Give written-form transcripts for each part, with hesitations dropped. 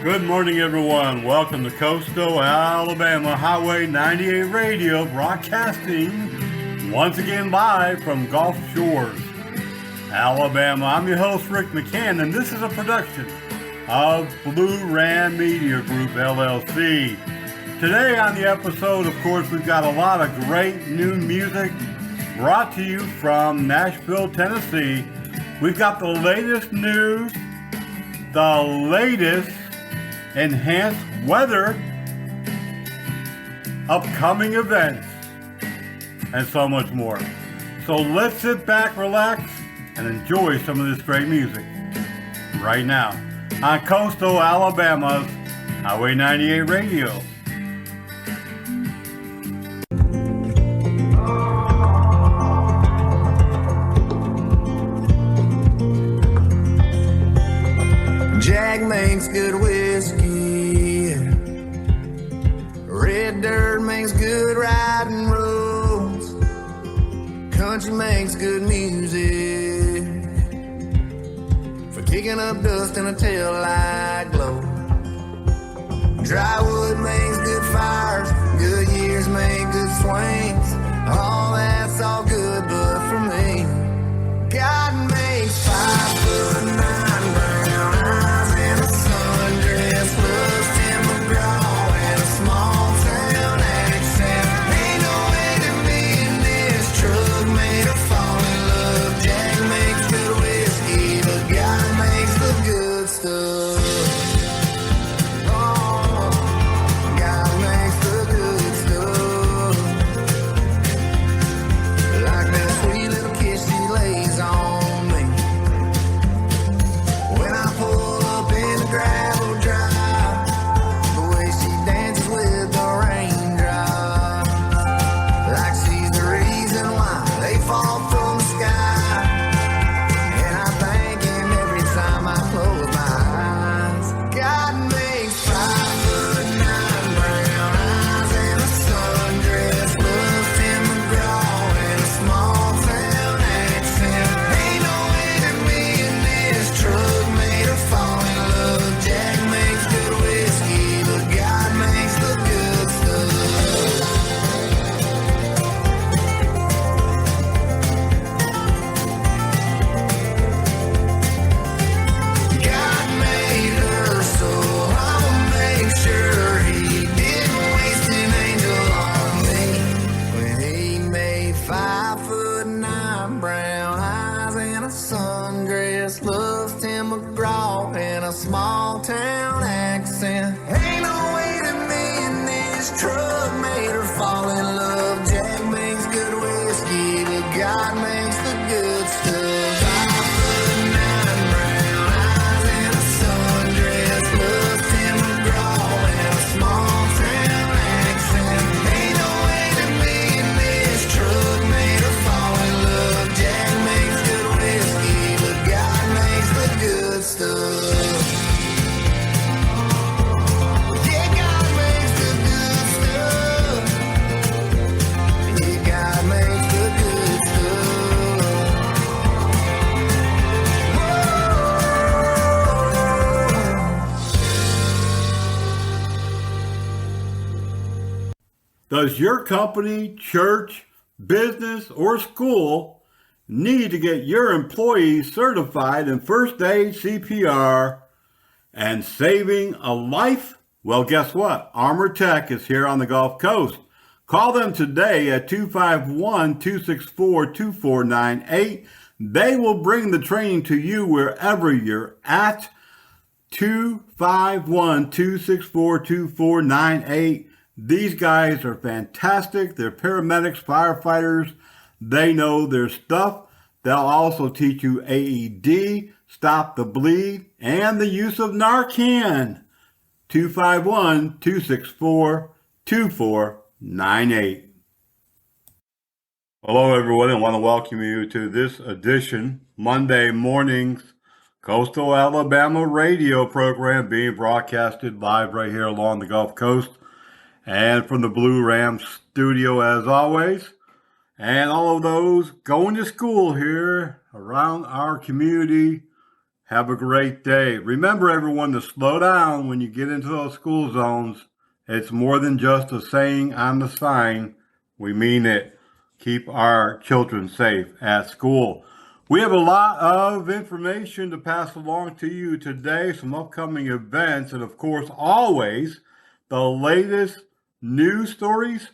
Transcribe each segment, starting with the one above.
Good morning, everyone. Welcome to Coastal Alabama Highway 98 Radio, broadcasting once again live from Gulf Shores, Alabama. I'm your host, Rick McCann, and this is a production of Blue Ram Media Group, LLC. Today on the episode, of course, we've got a lot of great new music brought to you from Nashville, Tennessee. We've got the latest news, the latest enhanced weather, upcoming events, and so much more. So let's sit back, relax, and enjoy some of this great music right now on Coastal Alabama's Highway 98 Radio. Jack makes good whiskey, red dirt makes good riding roads, country makes good music for kicking up dust in a taillight glow. Dry wood makes good fires, good years make good swings, all that's all good but for me, God makes 5'9" brown eyes and a sundress, loves Tim McGraw and a small town accent. Ain't no way to me in this truck made her fall in love. Jack makes good whiskey, but God makes the good stuff. Oh, God makes the good stuff. Like that sweet little kiss she lays on me when I pull up in the gravel drive, the way she dances with the raindrops, like she's the reason why they fall from the sky. And I thank him every time I close my eyes. God makes 5'9" brown eyes and a sundress, loves Tim McGraw and a small town accent. Ain't no way to me in this truck made her fall in love. Jack makes good whiskey, but God makes the good stuff. God made her, so I'ma make sure he didn't waste an angel on me. When he made 5'9" brown eyes and a sundress, loves Tim McGraw and a small town accent. Ain't no way to me in this truck made her fall in love. Jack makes good whiskey, but God makes the good stuff. 5'9" brown eyes and a sundress, loves Tim McGraw and a small town accent. Ain't no way to me in this truck made her fall in love. Jack makes good whiskey, but God makes the good stuff. Yeah, God makes the good stuff. Yeah, God makes the good stuff. Does your company, church, business, or school need to get your employees certified in first aid, CPR, and saving a life? Well, guess what? Armor Tech is here on the Gulf Coast. Call them today at 251-264-2498. They will bring the training to you wherever you're at. 251-264-2498. These guys are fantastic. They're paramedics, firefighters. They know their stuff. They'll also teach you AED, stop the bleed, and the use of Narcan. 251-264-2498. Hello, everyone. I want to welcome you to this edition, Monday morning's Coastal Alabama radio program being broadcasted live right here along the Gulf Coast and from the Blue Ram studio as always. And all of those going to school here around our community, Have a great day. Remember, everyone, to slow down when you get into those school zones. It's more than just a saying on the sign. We mean it. Keep our children safe at school. We have a lot of information to pass along to you today, some upcoming events, and of course, always the latest news stories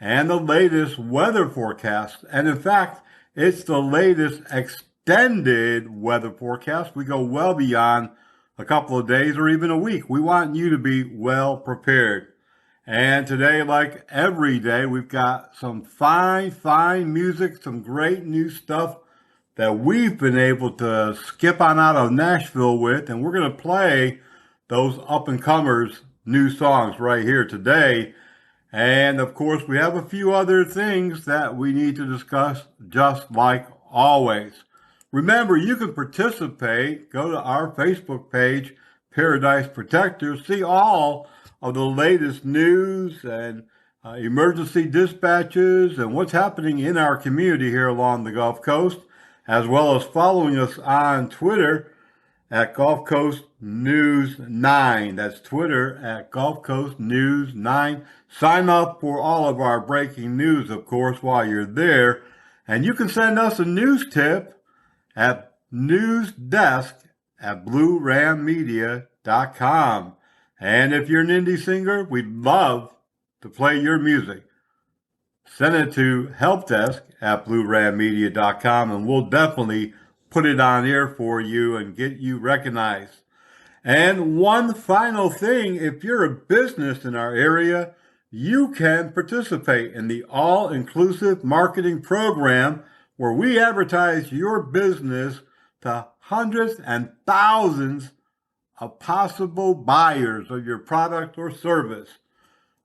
and the latest weather forecast. And in fact, it's the latest extended weather forecast. We go well beyond a couple of days or even a week. We want you to be well prepared. And today, like every day, we've got some fine music, some great new stuff that we've been able to skip on out of Nashville with, and we're going to play those up-and-comers new songs right here today. And of course, we have a few other things that we need to discuss, just like always. Remember, you can participate. Go to our Facebook page, Paradise Protectors, see all of the latest news and emergency dispatches and what's happening in our community here along the Gulf Coast, as well as following us on Twitter at Gulf Coast News 9. That's Twitter at Gulf Coast News 9. Sign up for all of our breaking news, of course, while you're there. And you can send us a news tip at newsdesk@bluerammedia.com. And if you're an indie singer, we'd love to play your music. Send it to helpdesk@bluerammedia.com, and we'll definitely put it on air for you and get you recognized. And one final thing, if you're a business in our area, you can participate in the all-inclusive marketing program where we advertise your business to hundreds and thousands of possible buyers of your product or service.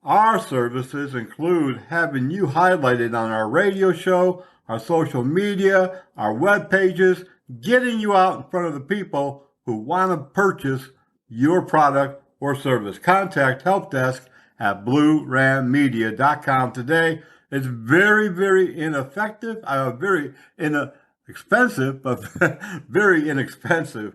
Our services include having you highlighted on our radio show, our social media, our web pages, getting you out in front of the people who want to purchase your product or service. Contact helpdesk@bluerammedia.com today. It's very ineffective, very expensive, but very inexpensive.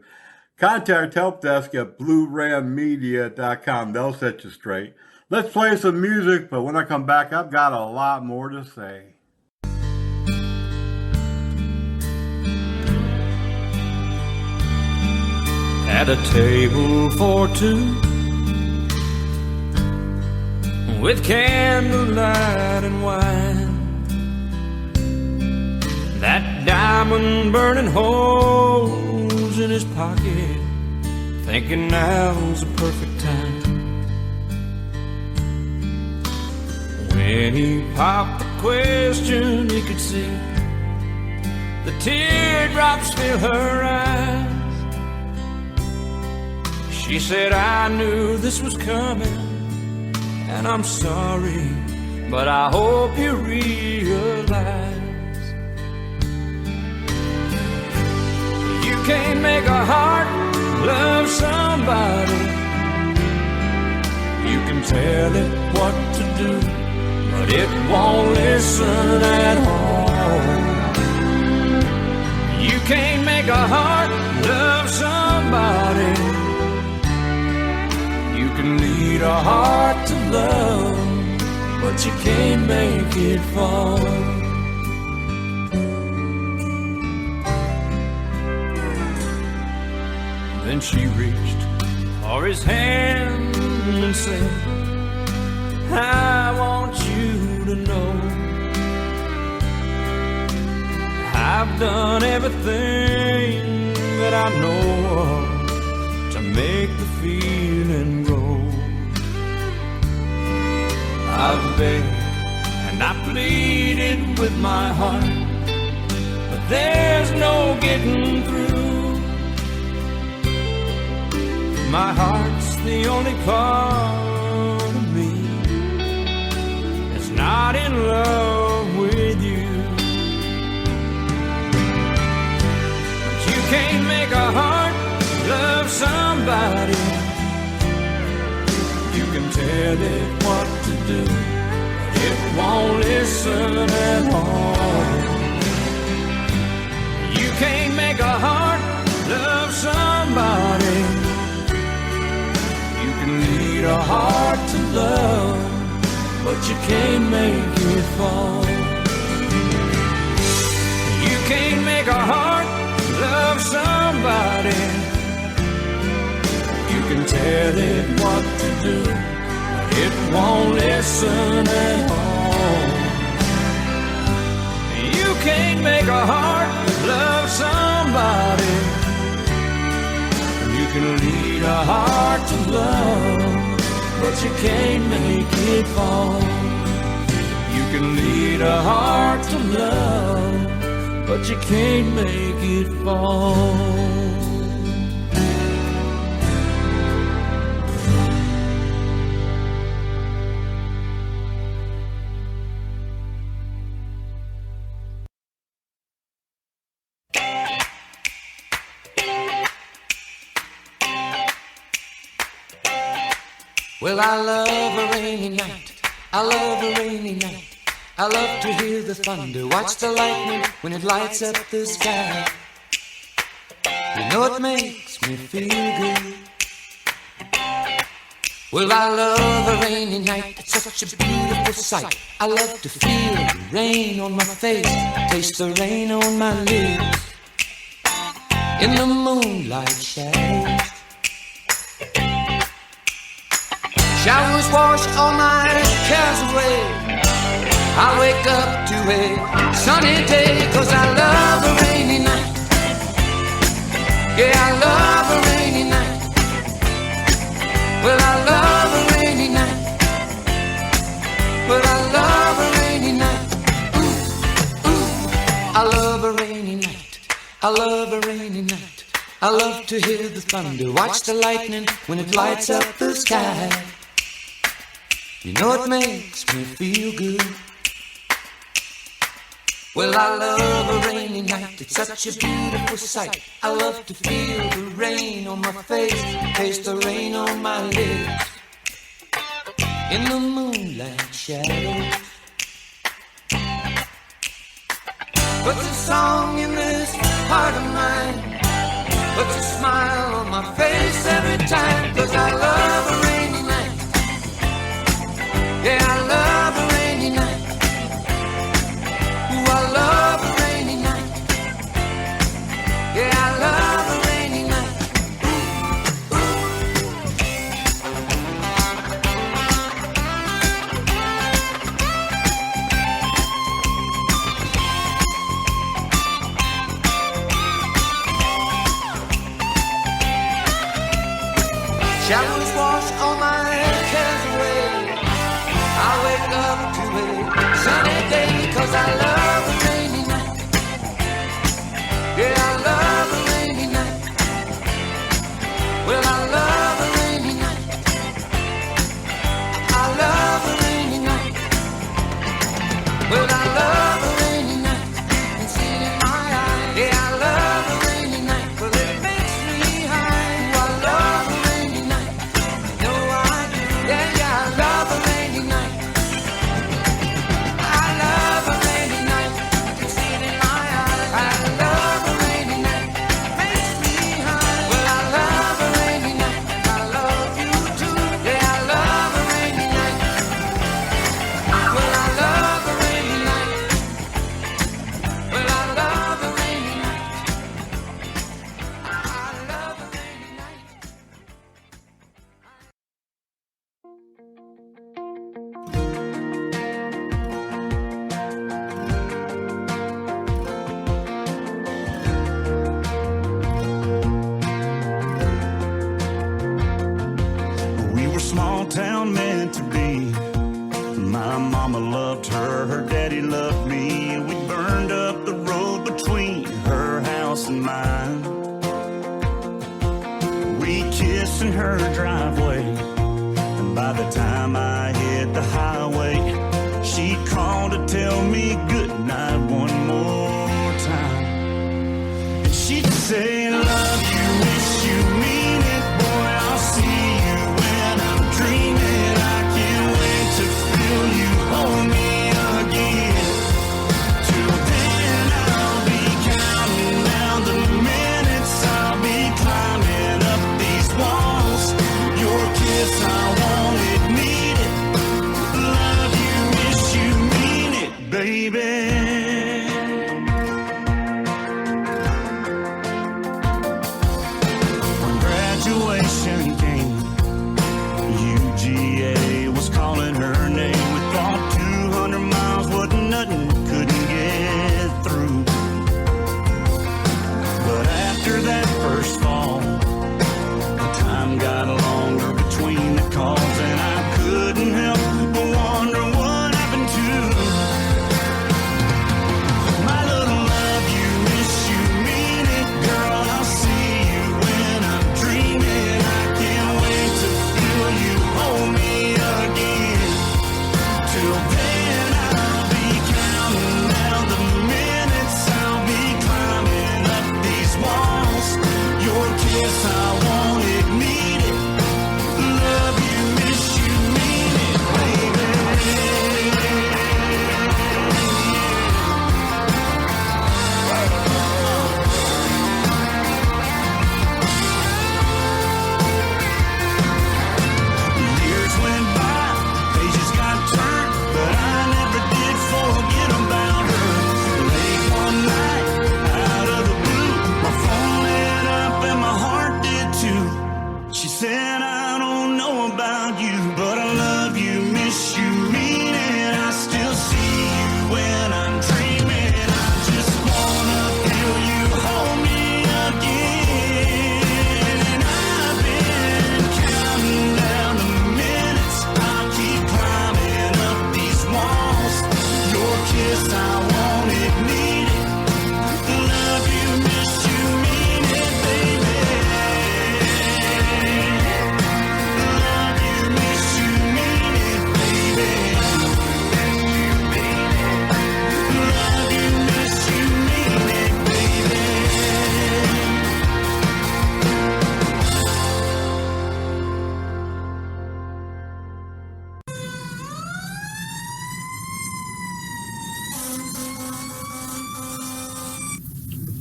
Contact helpdesk@bluerammedia.com. They'll set you straight. Let's play some music, but when I come back, I've got a lot more to say. At a table for two, with candlelight and wine, that diamond burning holes in his pocket, thinking now's the perfect time. When he popped the question, he could see the teardrops fill her eyes. She said, I knew this was coming, and I'm sorry, but I hope you realize you can't make a heart love somebody. You can tell it what to do, but it won't listen at all. You can't make a heart love somebody. You can lead a heart to love, but you can't make it fall. Then she reached for his hand and said, I want you to know I've done everything that I know of to make the feeling grow. I've begged and I pleaded with my heart, but there's no getting through. My heart's the only part of me that's not in love with you. But you can't make a heart love somebody. You can tell it what to do, but it won't listen at all. You can't make a heart love somebody. You can lead a heart to love, but you can't make it fall. You can't make a heart love somebody. You can tell it what to do, but it won't listen at all. You can't make a heart love somebody. You can lead a heart to love, but you can't make it fall. You can lead a heart to love, but you can't make it fall. Well, I love a rainy night. I love a rainy night. I love to hear the thunder, watch the lightning when it lights up the sky. You know it makes me feel good. Well, I love a rainy night. It's such a beautiful sight. I love to feel the rain on my face, taste the rain on my lips. In the moonlight shadows, showers wash all my cares away. I wake up to a sunny day, 'cause I love a rainy night. Yeah, I love a rainy night. Well, I love a rainy night. Well, I love a rainy night. Ooh, ooh. I love a rainy night. I love a rainy night. I love to hear the thunder, watch the lightning when it lights up the sky. You know it makes me feel good. Well, I love a rainy night. It's such a beautiful sight. I love to feel the rain on my face, taste the rain on my lips. In the moonlight shadows, puts a song in this heart of mine, puts a smile on my face every time, 'cause I love a rainy night. Yeah, I love a rainy night. Ooh, I love a rainy night. Yeah, I love a rainy night. Ooh, ooh. Showers wash all my cares away. I wake up to a sunny day, 'cause I love a rainy night. Yeah, I love a rainy night. Well, I love a rainy night. I love a rainy night. Well, I love a rainy night. And see it in my eyes. Yeah, I love a rainy night. Well, it makes me high. Ooh, I love a rainy night. You know I do. Yeah, yeah, I love a rainy night. I love a rainy night. You can see it in my eyes. I love a rainy night. Makes me high. Well, I love a rainy night. I love you too. Yeah, I love a rainy night. Well, I love a rainy night. Well, I love a rainy night. I love a rainy night. We were small town meant to be. My mama loved her, her daddy loved me, and we burned up the road between her house and mine. We kissed in her driveway, and by the time I hit the highway, she'd call to tell me good night one more time. And she'd say, love you, wish you mean it, boy, I'll see you when I'm dreaming. I can't wait to feel you hold me again. Till then I'll be counting down the minutes, I'll be about you, but I love you, miss you, mean it. I still see you when I'm dreaming. I just wanna feel you hold me again. And I've been counting down the minutes. I'll keep climbing up these walls. Your kiss, I want it, need it. Love you, miss you, mean it, baby. Love you, miss you, mean it, baby. Love you, miss you, mean it, baby.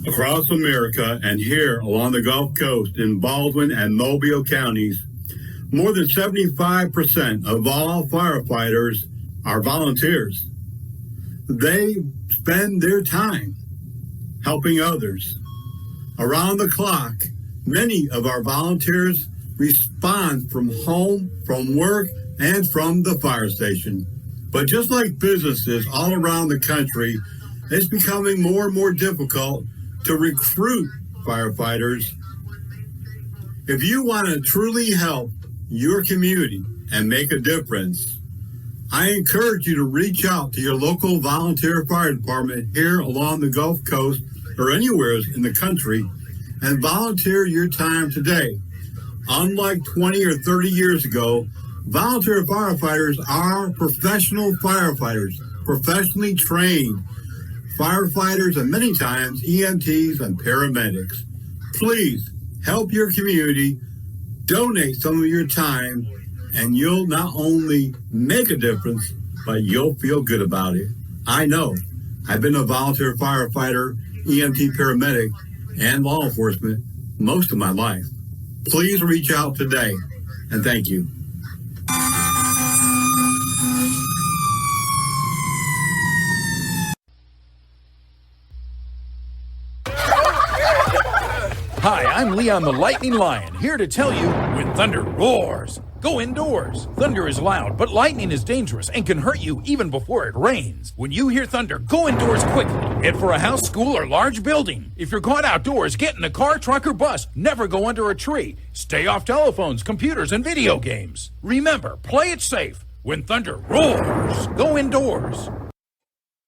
Across America and here along the Gulf Coast in Baldwin and Mobile counties, more than 75% of all firefighters are volunteers. They spend their time helping others. Around the clock, many of our volunteers respond from home, from work, and from the fire station. But just like businesses all around the country, it's becoming more and more difficult to recruit firefighters. If you want to truly help your community and make a difference, I encourage you to reach out to your local volunteer fire department here along the Gulf Coast or anywhere in the country and volunteer your time today. Unlike 20 or 30 years ago, volunteer firefighters are professional firefighters, professionally trained firefighters, and many times EMTs and paramedics. Please help your community, donate some of your time, and you'll not only make a difference, but you'll feel good about it. I know. I've been a volunteer firefighter, EMT paramedic, and law enforcement most of my life. Please reach out today, and thank you. Hi, I'm Leon the Lightning Lion, here to tell you when thunder roars, go indoors. Thunder is loud, but lightning is dangerous and can hurt you even before it rains. When you hear thunder, go indoors quickly. Head for a house, school, or large building. If you're caught outdoors, get in a car, truck, or bus. Never go under a tree. Stay off telephones, computers, and video games. Remember, play it safe. When thunder roars, go indoors.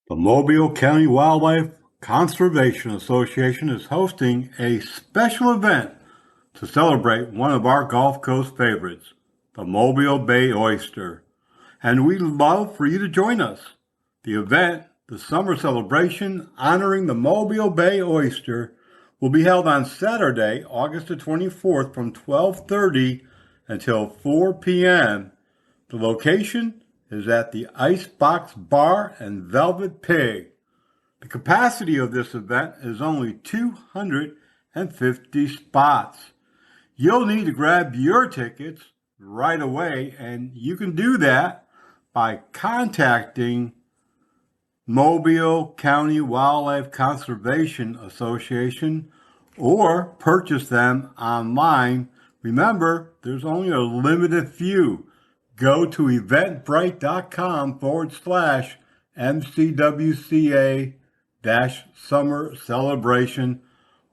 The Mobile County Wildlife Conservation Association is hosting a special event to celebrate one of our Gulf Coast favorites, the Mobile Bay oyster. And we'd love for you to join us. The event, the summer celebration honoring the Mobile Bay oyster, will be held on Saturday, August the 24th from 12:30 until 4 p.m. The location is at the Icebox Bar and Velvet Pig. The capacity of this event is only 250 spots. You'll need to grab your tickets right away, and you can do that by contacting Mobile County Wildlife Conservation Association or purchase them online. Remember, there's only a limited few. Go to eventbrite.com/MCWCA-Summer Celebration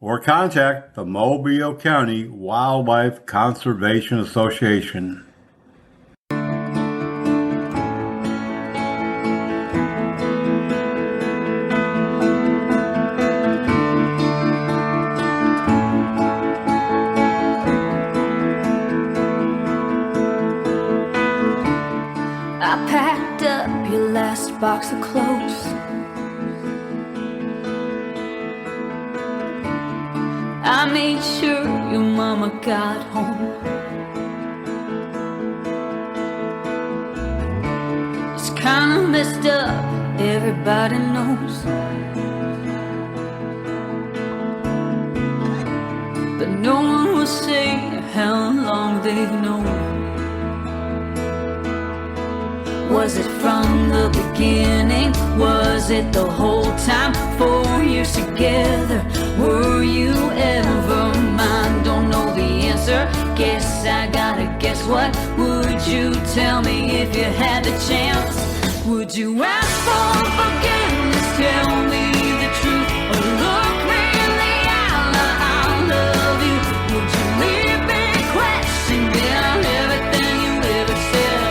or contact the Mobile County Wildlife Conservation Association. I packed up your last box of clothes. I made sure your mama got home. It's kinda messed up, everybody knows. But no one will say how long they've known. Was it from the beginning? Was it the whole time? 4 years together, were you ever mine? Don't know the answer, guess I gotta guess. What would you tell me if you had the chance? Would you ask for forgiveness? Tell me the truth, or look me in the eye? I love you. Would you leave me questioning everything you ever said?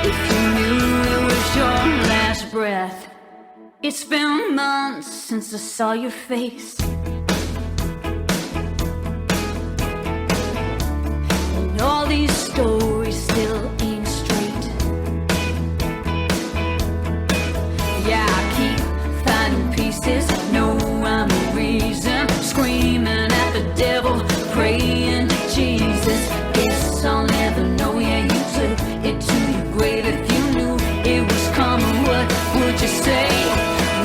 If you knew it was your last breath. It's been months since I saw your face, and all these stories still ain't straight. Yeah, I keep finding pieces, know I'm the reason, screaming at the devil, praying to Jesus. Guess I'll never know. Yeah, you took it to your grave. If you knew it was coming, what would you say?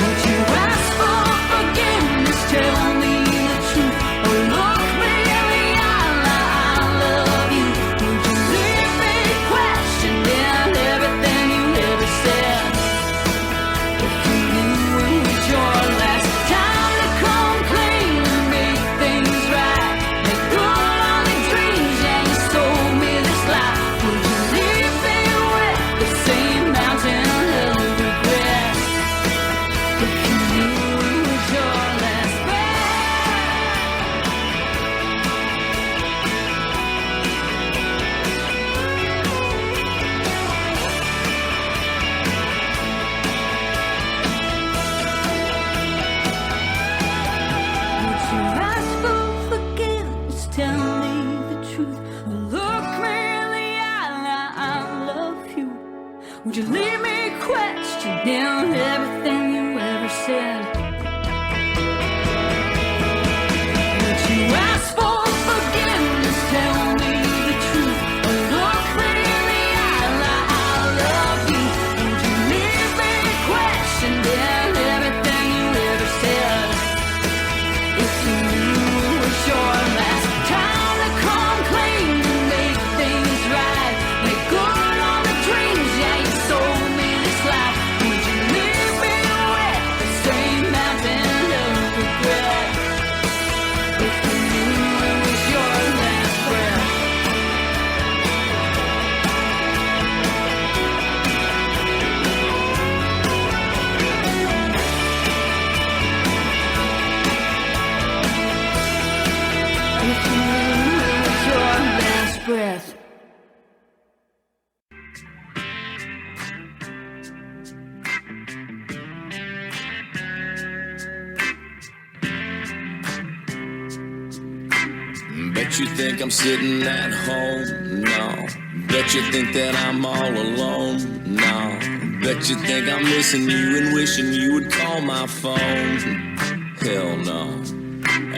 Would you ask for forgiveness? Tell me the truth, or look me in the eye? I love you. Would you leave me questioning everything you ever said? If you knew it was your last time to come clean and make things right, make good on the dreams, yeah, you sold me this life. Would you leave me with the same mountain of regret? If you knew it was your last breath. Would you ask for forgiveness? Tell me the truth, or look me in the eye? I love you. Would you leave me questioning everything you ever said? Would you ask for forgiveness? Tell me the truth, or look me in the eye? I love you. Would you leave me questioning everything you ever said? If you knew it was your last time to come clean and make things right, make good on the dreams, yeah, you sold me this life. Would you leave me with the same mountain of regret? If you knew it was your last breath. If you knew it was your last breath. Bet you think I'm sitting at home? No. Bet you think that I'm all alone? No. Bet you think I'm missing you and wishing you would call my phone? Hell no.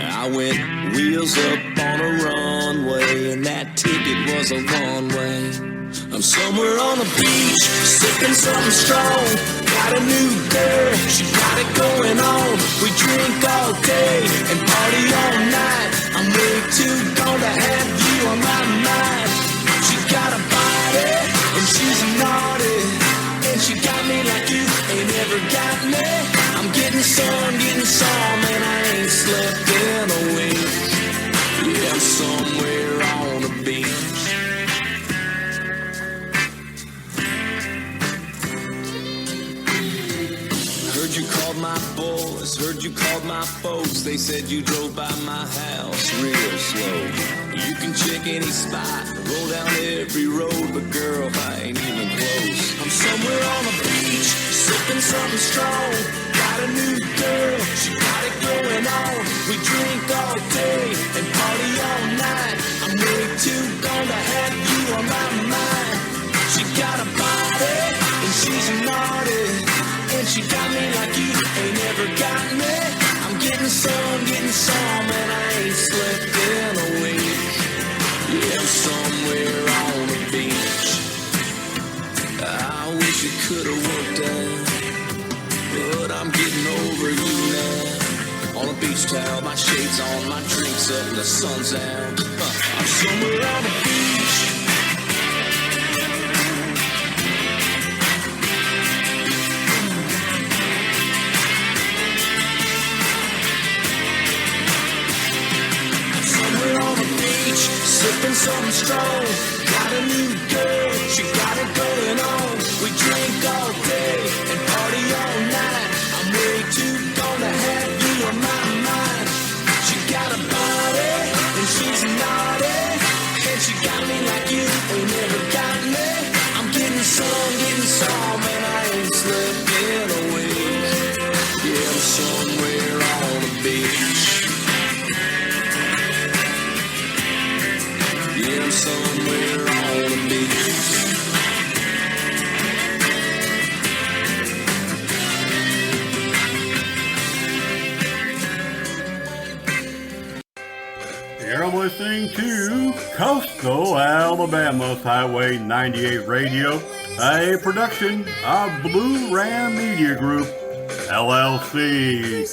I went wheels up on a runway, and that ticket was a one-way. I'm somewhere on the beach, sipping something strong. Got a new girl, she got it going on. We drink all day and party all night. I'm way too gone to have you on my mind. She got a body and she's naughty, and she got me like you ain't ever got me. I'm getting some, and I ain't slept in a week. Yeah, I'm somewhere on the beach. Heard you called my boys, heard you called my folks. They said you drove by my house real slow. You can check any spot, roll down every road, but girl, I ain't even close. I'm somewhere on the beach, sipping something strong. Got a new girl, she got it going on. We drink all day and party all night. I'm way too gone to have you on my mind. She got a body and she's naughty, and she got me like you ain't never got me. I'm getting some, and I ain't slept in a week. Yeah, I'm somewhere on the beach. I wish it could've worked out, but I'm getting over you now. On a beach towel, my shades on, my drinks up, and the sun's out. I'm somewhere on the beach. saw, man, I ain't slept in a week. Yeah, I'm somewhere on the beach. Yeah, I'm somewhere on the beach. You're listening to Coastal Alabama's Highway 98 Radio, a production of Blue Ram Media Group, LLC.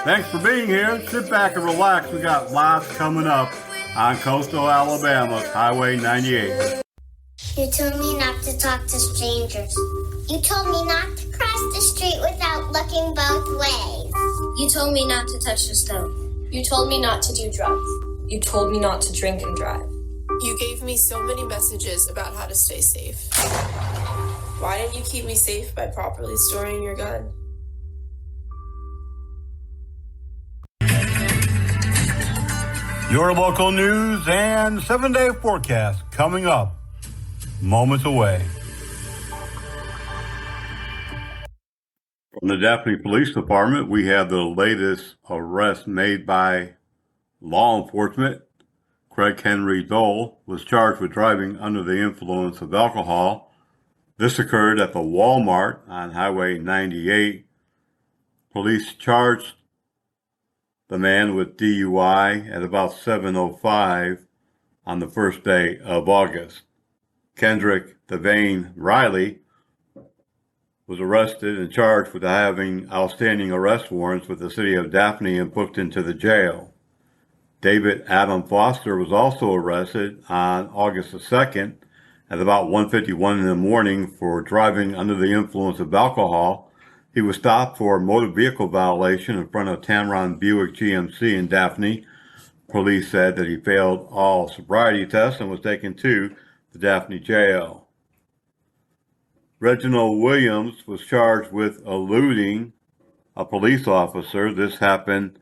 Thanks for being here. Sit back and relax. We got lots coming up on Coastal Alabama's Highway 98. You told me not to talk to strangers. You told me not to cross the street without looking both ways. You told me not to touch the stove. You told me not to do drugs. You told me not to drink and drive. You gave me so many messages about how to stay safe. Why didn't you keep me safe by properly storing your gun? Your local news and 7-day forecast coming up moments away. From the Daphne Police Department, we have the latest arrest made by law enforcement. Craig Henry Dole was charged with driving under the influence of alcohol. This occurred at the Walmart on Highway 98. Police charged the man with DUI at about 7:05 on the first day of August. Kendrick Devane Riley was arrested and charged with having outstanding arrest warrants with the city of Daphne and booked into the jail. David Adam Foster was also arrested on August the 2nd at about 1:51 in the morning for driving under the influence of alcohol. He was stopped for a motor vehicle violation in front of Tamron Buick GMC in Daphne. Police said that he failed all sobriety tests and was taken to the Daphne jail. Reginald Williams was charged with eluding a police officer. This happened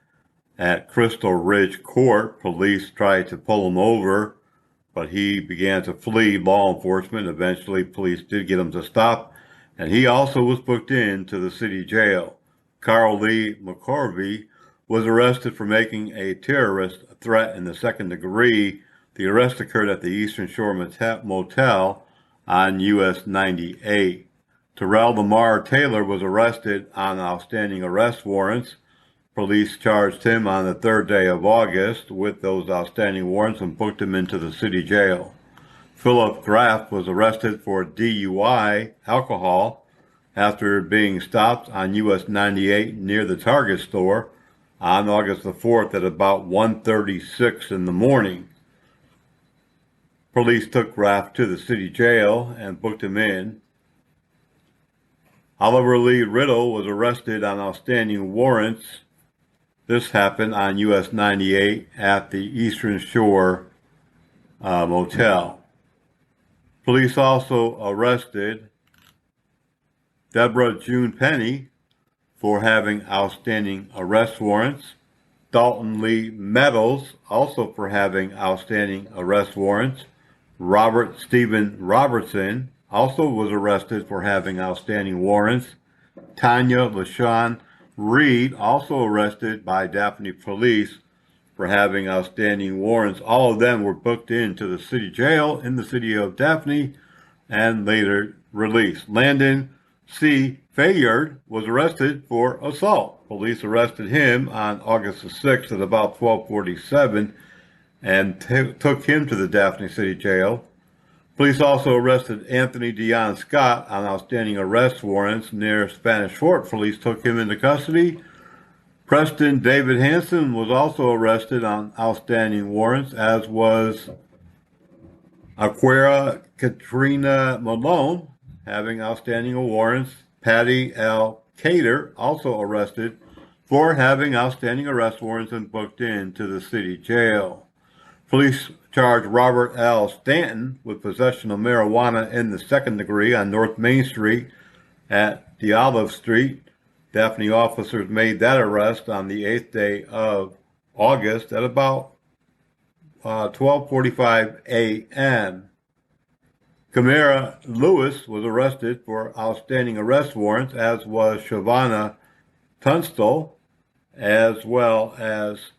at Crystal Ridge Court. Police tried to pull him over, but he began to flee law enforcement. Eventually, police did get him to stop, and he also was booked into the city jail. Carl Lee McCorvey was arrested for making a terrorist threat in the second degree. The arrest occurred at the Eastern Shore Motel on US 98. Terrell Lamar Taylor was arrested on outstanding arrest warrants. Police charged him on the third day of August with those outstanding warrants and booked him into the city jail. Philip Graff was arrested for DUI alcohol after being stopped on US 98 near the Target store on August the 4th at about 1:36 in the morning. Police took Graff to the city jail and booked him in. Oliver Lee Riddle was arrested on outstanding warrants. This happened on US 98 at the Eastern Shore Motel. Police also arrested Deborah June Penny for having outstanding arrest warrants. Dalton Lee Meadows also for having outstanding arrest warrants. Robert Stephen Robertson also was arrested for having outstanding warrants. Tanya LaShawn Reed, also arrested by Daphne police for having outstanding warrants. All of them were booked into the city jail in the city of Daphne and later released. Landon C. Fayard was arrested for assault. Police arrested him on August the 6th at about 12:47 and took him to the Daphne City Jail. Police also arrested Anthony Dion Scott on outstanding arrest warrants near Spanish Fort. Police took him into custody. Preston David Hansen was also arrested on outstanding warrants, as was Aquera Katrina Malone, having outstanding warrants. Patty L. Cater, also arrested for having outstanding arrest warrants and booked into the city jail. Police charged Robert L. Stanton with possession of marijuana in the second degree on North Main Street at DeOlive Street. Daphne officers made that arrest on the 8th day of August at about 12:45 a.m. Camara Lewis was arrested for outstanding arrest warrants, as was Shavana Tunstall, as well as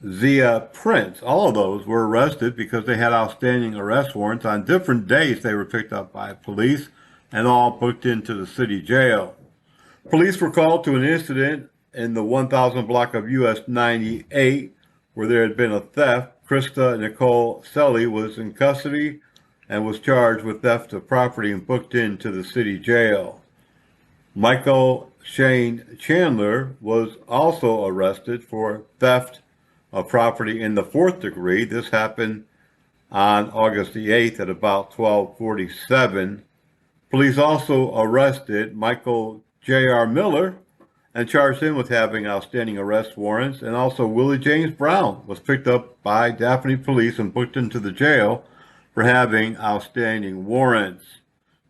Zia Prince. All of those were arrested because they had outstanding arrest warrants. On different days, they were picked up by police and all booked into the city jail. Police were called to an incident in the 1000 block of US 98 where there had been a theft. Krista Nicole Selly was in custody and was charged with theft of property and booked into the city jail. Michael Shane Chandler was also arrested for theft of property in the 4th degree. This happened on August the 8th at about 12:47. Police also arrested Michael J.R. Miller and charged him with having outstanding arrest warrants. And also Willie James Brown was picked up by Daphne police and booked into the jail for having outstanding warrants.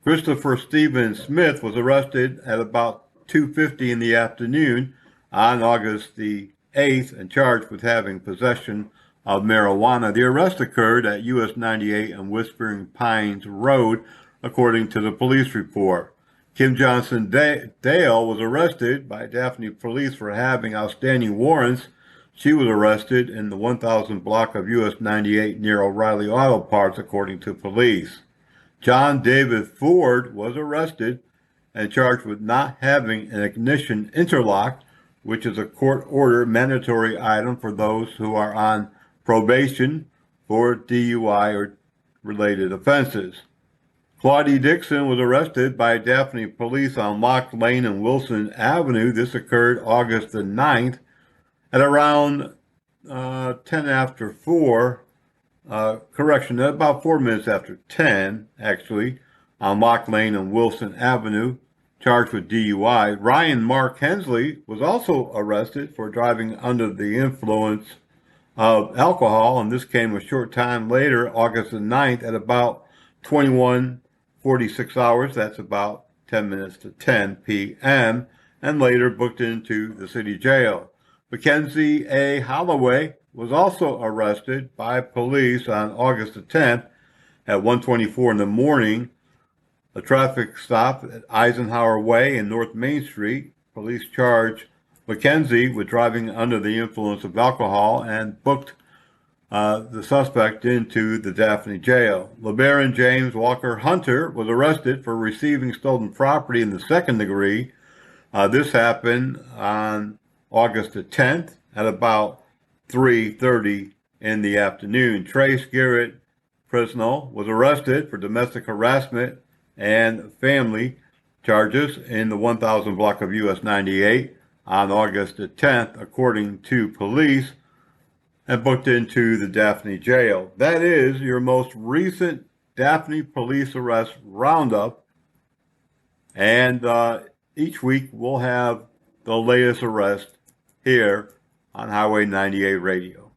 Christopher Stephen Smith was arrested at about 2:50 in the afternoon on August the 8th and charged with having possession of marijuana. The arrest occurred at US 98 and Whispering Pines Road, according to the police report. Kim Johnson Dale was arrested by Daphne police for having outstanding warrants. She was arrested in the 1000 block of US 98 near O'Reilly Auto Parts, according to police. John David Ford was arrested and charged with not having an ignition interlock, which is a court order mandatory item for those who are on probation for DUI or related offenses. Claudie Dixon was arrested by Daphne police on Lock Lane and Wilson Avenue. This occurred August the 9th at around 10 after 4, at about 4 minutes after 10, actually, on Lock Lane and Wilson Avenue, charged with DUI. Ryan Mark Hensley was also arrested for driving under the influence of alcohol, and this came a short time later, August the 9th, at about 21:46 hours. That's about 10 minutes to 10 p.m., and later booked into the city jail. Mackenzie A. Holloway was also arrested by police on August the 10th at 1:24 in the morning. A traffic stop at Eisenhower Way and North Main Street. Police charged Mackenzie with driving under the influence of alcohol and booked the suspect into the Daphne jail. LeBaron James Walker Hunter was arrested for receiving stolen property in the 2nd degree. This happened on August the 10th at about 3:30 in the afternoon. Trace Garrett Presnell was arrested for domestic harassment and family charges in the 1000 block of US 98 on August the 10th, according to police, and booked into the Daphne jail. That is your most recent Daphne police arrest roundup, and each week we'll have the latest arrest here on Highway 98 Radio.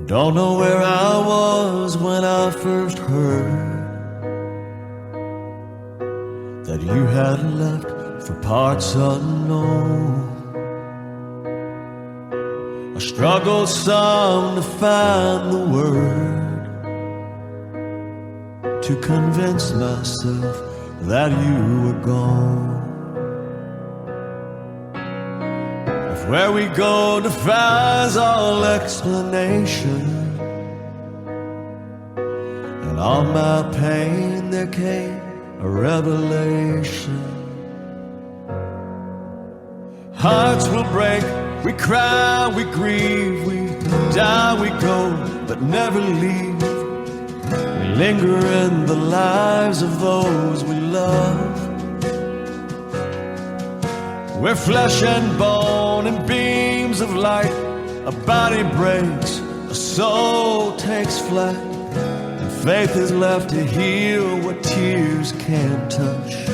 Don't know where I was when I first heard that you had left for parts unknown. I struggled some to find the word to convince myself that you were gone. Where we go defies all explanation, and all my pain there came a revelation. Hearts will break, we cry, we grieve, we die, we go, but never leave. We linger in the lives of those we love. We're flesh and bone and beams of light. A body breaks, a soul takes flight, and faith is left to heal what tears can't touch.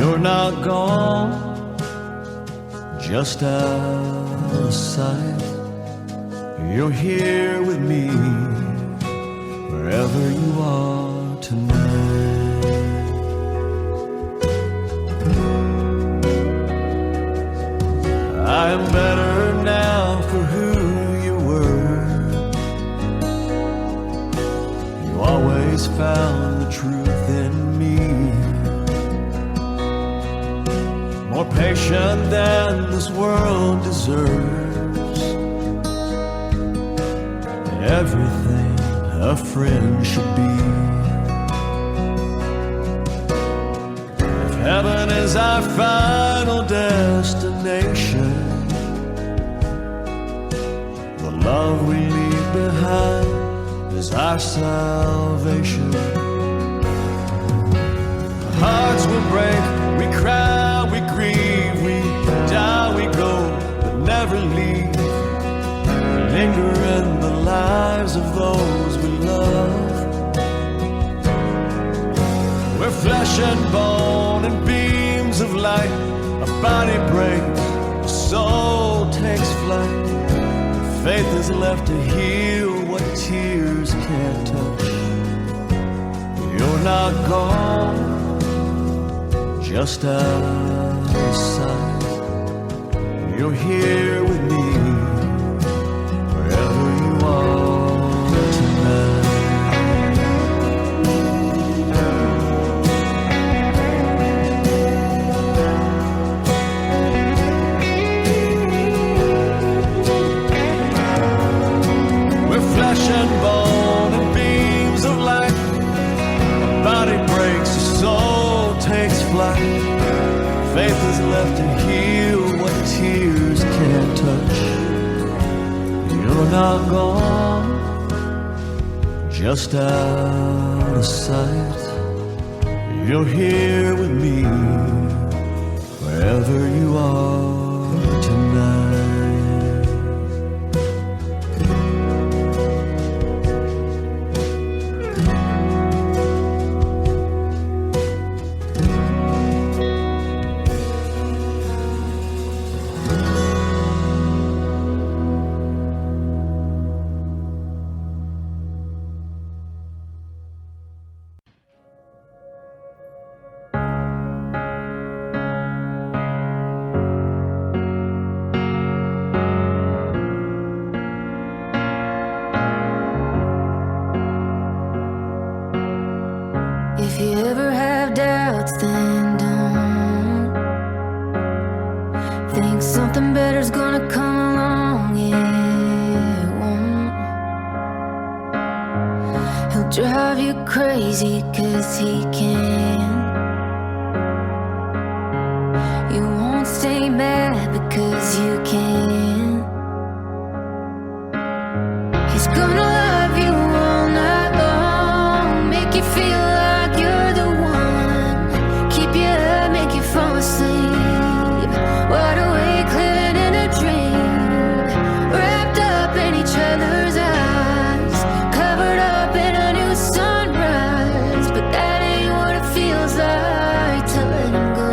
You're not gone, just out of sight. You're here with me, wherever you are tonight. patient than this world deserves. Everything a friend should be. If heaven is our final destination, the love we leave behind is our salvation. Hearts will break, we cry, we grieve, we die, we go, but never leave. We linger in the lives of those we love. We're flesh and bone and beams of light. A body breaks, a soul takes flight. Faith is left to heal what tears can't touch. You're not gone, just out of sight. You're here with me, wherever you are tonight. We're flesh and bone and beams of light. A body breaks, a soul takes flight. Faith is left to heal what tears can't touch. You're not gone, just out of sight. You're here with me, wherever you are tonight. If you ever have doubts, then don't think something better's gonna come along. It won't. He'll drive you crazy 'cause he can. You won't stay mad because you can. He's gonna love you all night long, make you feel like you're the one, keep you up, make you fall asleep, wide awake, living in a dream, wrapped up in each other's eyes, covered up in a new sunrise. But that ain't what it feels like to let him go.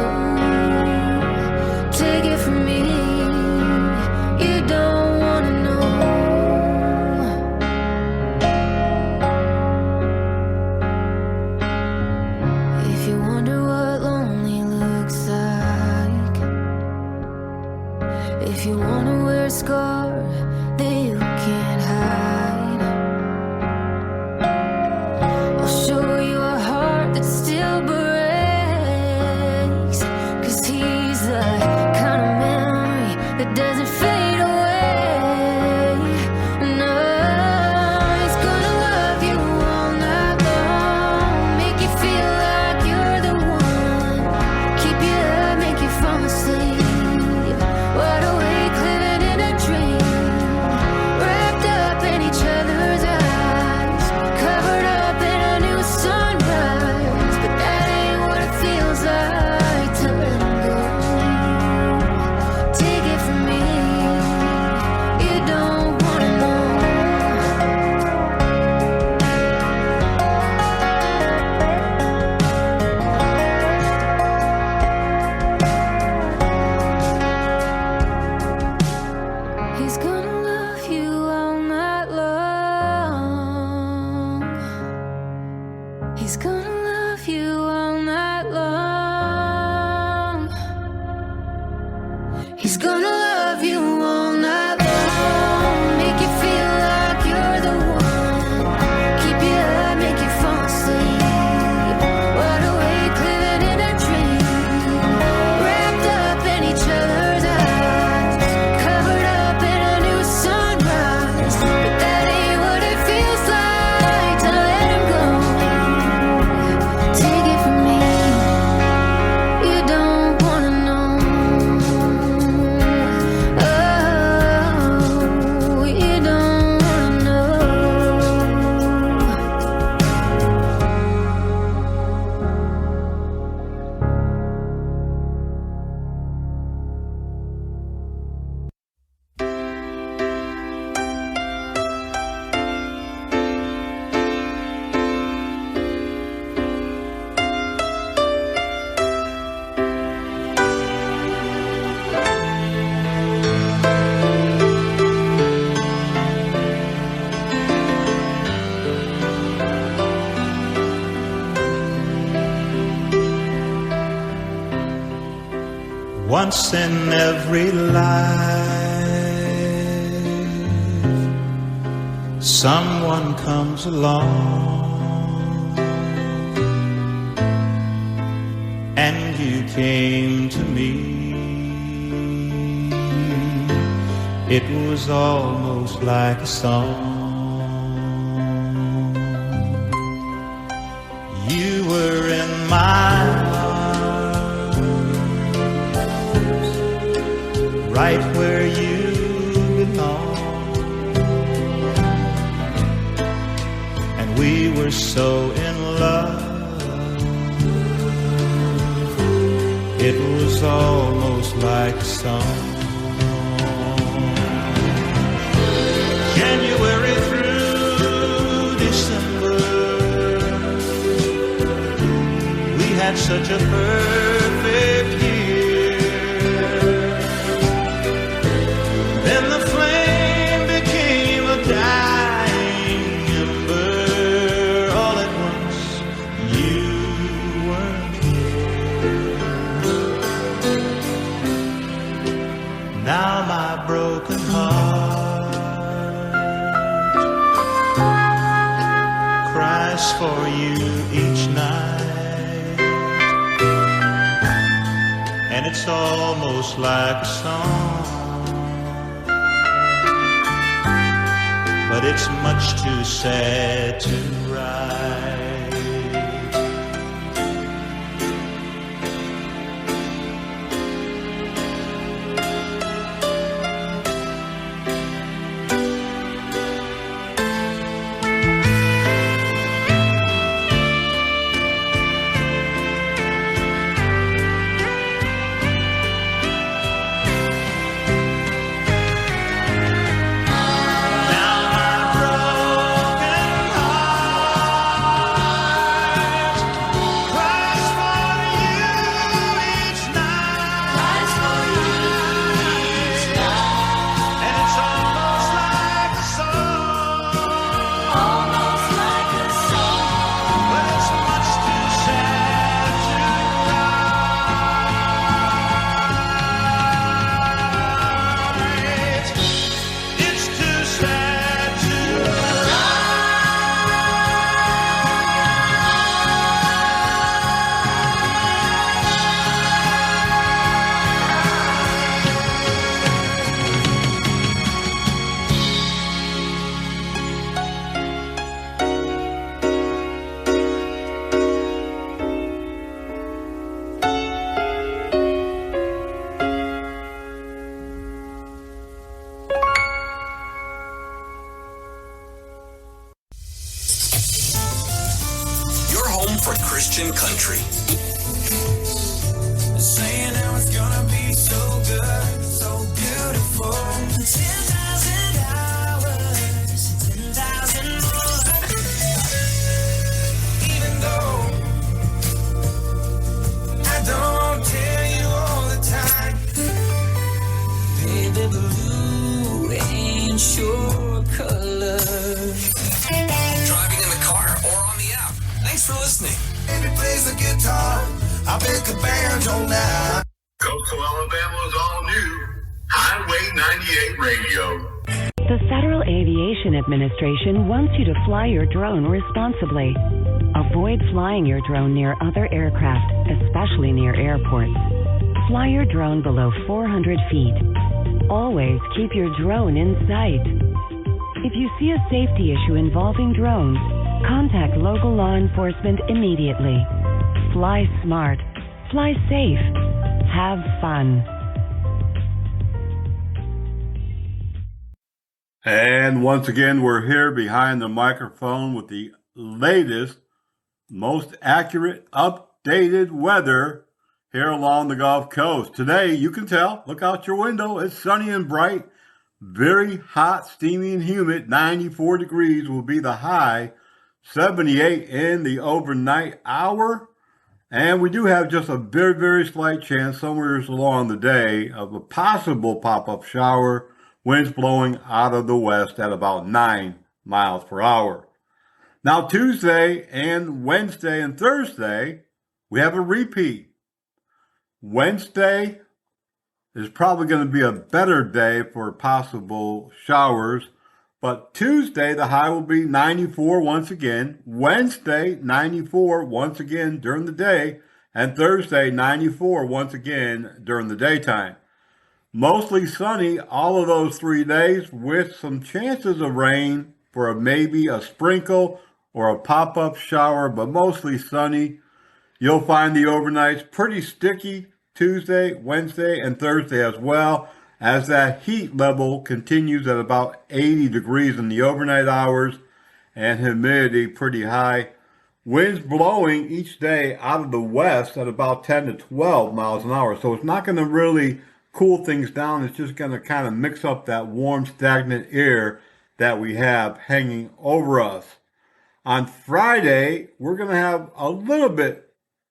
Take it from me, you don't wanna know. If you wonder what lonely looks like, if you wanna wear a scar that you can't hide, I'll show you a heart that still breaks. 'Cause he's the kind of memory that doesn't fade away. No, he's gonna love you all night long, make you feel like you're the one, keep you up, make you fall asleep, wide awake, living in a dream, Once in every life, someone comes along, and you came to me. It was almost like a song. You were in my arms, right where you belong, and we were so in love. It was almost like a song. January through December, we had such a perfect year. Then the flame became a dying ember. All at once, you weren't here. Now my broken heart cries for you each night, and it's almost like a song, but it's much too sad to write. For Christian country. Saying how it's gonna be so good, so beautiful. 10,000 hours, 10,000 more. Even though I don't tell you all the time, baby, blue ain't your color. Driving in the car or on the app. Thanks for listening. If he plays the guitar, I'll pick a banjo now. Coastal Alabama's all new Highway 98 Radio. The Federal Aviation Administration wants you to fly your drone responsibly. Avoid flying your drone near other aircraft, especially near airports. Fly your drone below 400 feet. Always keep your drone in sight. If you see a safety issue involving drones, contact local law enforcement immediately. Fly smart. Fly safe. Have fun. And once again, we're here behind the microphone with the latest, most accurate, updated weather here along the Gulf Coast. Today, you can tell, look out your window, it's sunny and bright, very hot, steamy and humid. 94 degrees will be the high, 78 in the overnight hour. And we do have just a very, very slight chance somewhere along the day of a possible pop-up shower, winds blowing out of the west at about 9 miles per hour. Now, Tuesday and Wednesday and Thursday, we have a repeat. Wednesday, is probably going to be a better day for possible showers. But Tuesday, the high will be 94 once again. Wednesday, 94 once again during the day. And Thursday, 94 once again during the daytime. Mostly sunny all of those 3 days with some chances of rain for maybe a sprinkle or a pop-up shower, but mostly sunny. You'll find the overnights pretty sticky Tuesday, Wednesday, and Thursday as well, as that heat level continues at about 80 degrees in the overnight hours and humidity pretty high. Winds blowing each day out of the west at about 10 to 12 miles an hour. So it's not going to really cool things down. It's just going to kind of mix up that warm, stagnant air that we have hanging over us. On Friday, we're going to have a little bit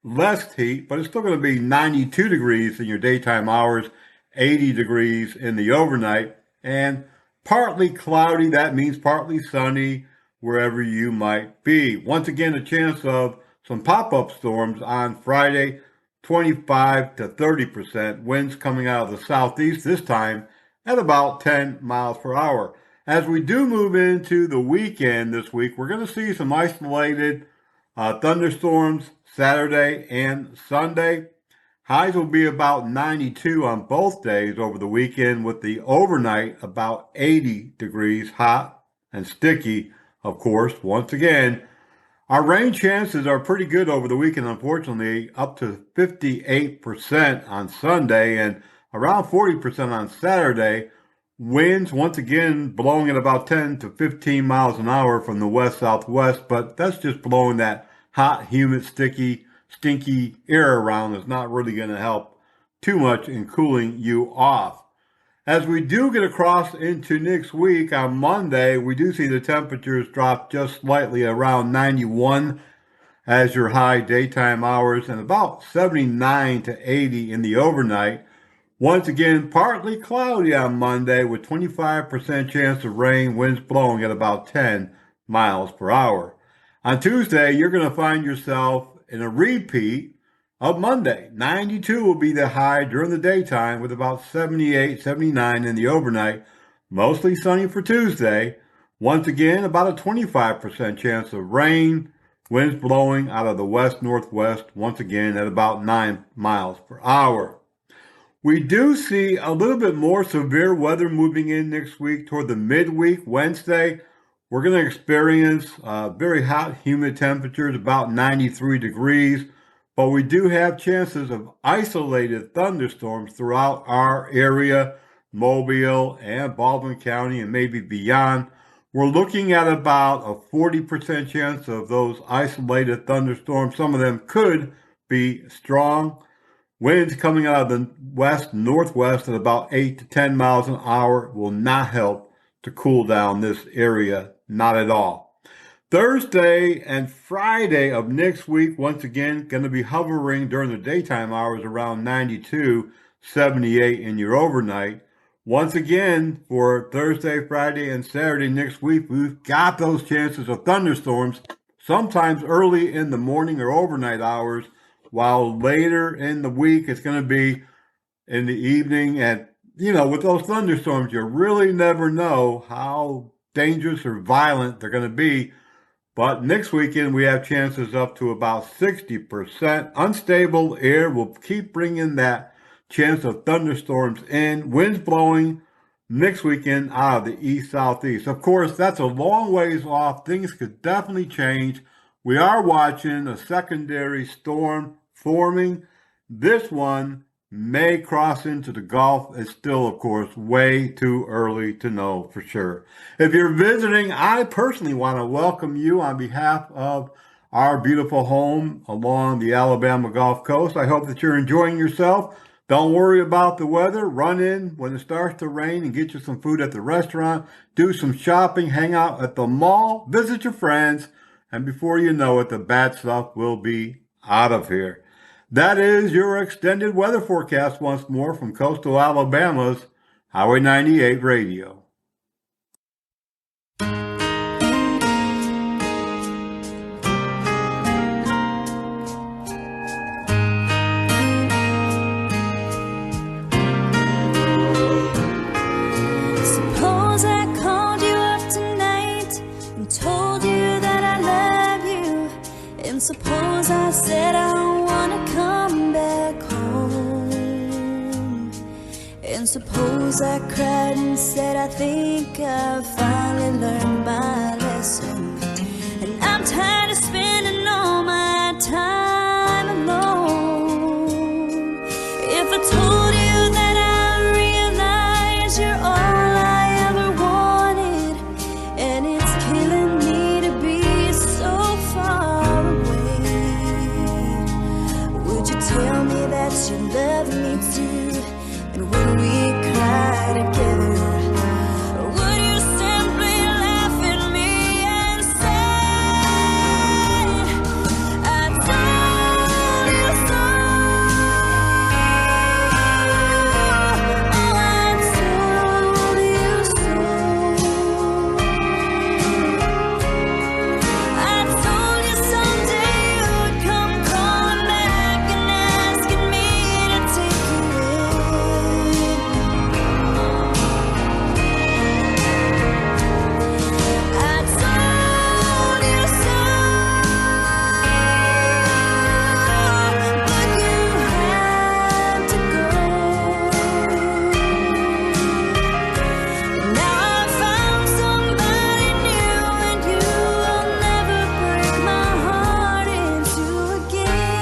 less heat, but it's still going to be 92 degrees in your daytime hours, 80 degrees in the overnight, and partly cloudy. That means partly sunny wherever you might be. Once again, a chance of some pop-up storms on Friday, 25 to 30%. Winds coming out of the southeast this time at about 10 miles per hour. As we do move into the weekend this week, we're going to see some isolated thunderstorms Saturday and Sunday. Highs will be about 92 on both days over the weekend, with the overnight about 80 degrees, hot and sticky, of course. Once again, our rain chances are pretty good over the weekend, unfortunately, up to 58% on Sunday and around 40% on Saturday. Winds, once again, blowing at about 10 to 15 miles an hour from the west-southwest, but that's just blowing that hot, humid, sticky, stinky air around. Is not really going to help too much in cooling you off. As we do get across into next week, on Monday, we do see the temperatures drop just slightly, around 91 as your high daytime hours and about 79 to 80 in the overnight. Once again, partly cloudy on Monday with 25% chance of rain, winds blowing at about 10 miles per hour. On Tuesday, you're going to find yourself in a repeat of Monday. 92 will be the high during the daytime with about 78, 79 in the overnight. Mostly sunny for Tuesday. Once again, about a 25% chance of rain. Winds blowing out of the west-northwest, once again at about 9 miles per hour. We do see a little bit more severe weather moving in next week toward the midweek. Wednesday, we're going to experience very hot, humid temperatures, about 93 degrees. But we do have chances of isolated thunderstorms throughout our area, Mobile and Baldwin County, and maybe beyond. We're looking at about a 40% chance of those isolated thunderstorms. Some of them could be strong. Winds coming out of the west-northwest at about 8 to 10 miles an hour will not help to cool down this area, not at all. Thursday and Friday of next week, once again, going to be hovering during the daytime hours around 92, 78 in your overnight. Once again, for Thursday, Friday, and Saturday next week, we've got those chances of thunderstorms, sometimes early in the morning or overnight hours, while later in the week it's going to be in the evening. And, with those thunderstorms, you really never know how dangerous or violent they're going to be. But next weekend, we have chances up to about 60%. Unstable air will keep bringing that chance of thunderstorms in. Winds blowing next weekend out of the east-southeast. Of course, that's a long ways off. Things could definitely change. We are watching a secondary storm forming. This one may cross into the Gulf. It's still, of course, way too early to know for sure. If you're visiting, I personally want to welcome you on behalf of our beautiful home along the Alabama Gulf Coast. I hope that you're enjoying yourself. Don't worry about the weather. Run in when it starts to rain and get you some food at the restaurant. Do some shopping, hang out at the mall, visit your friends, and before you know it, the bad stuff will be out of here. That is your extended weather forecast once more from coastal Alabama's Highway 98 Radio. suppose I cried and said I think I finally learned my lesson, and I'm tired of spending all my time alone. If I told you that I realize you're all I ever wanted, and it's killing me to be so far away, would you tell me that you love me too? And would we cry together? Or would you simply laugh at me and say, I told you so? Oh, I told you so. I told you someday you would come crawling back and asking me to take you in. I told you so, but you had to go. Now I found somebody new, and you will never break my heart into again.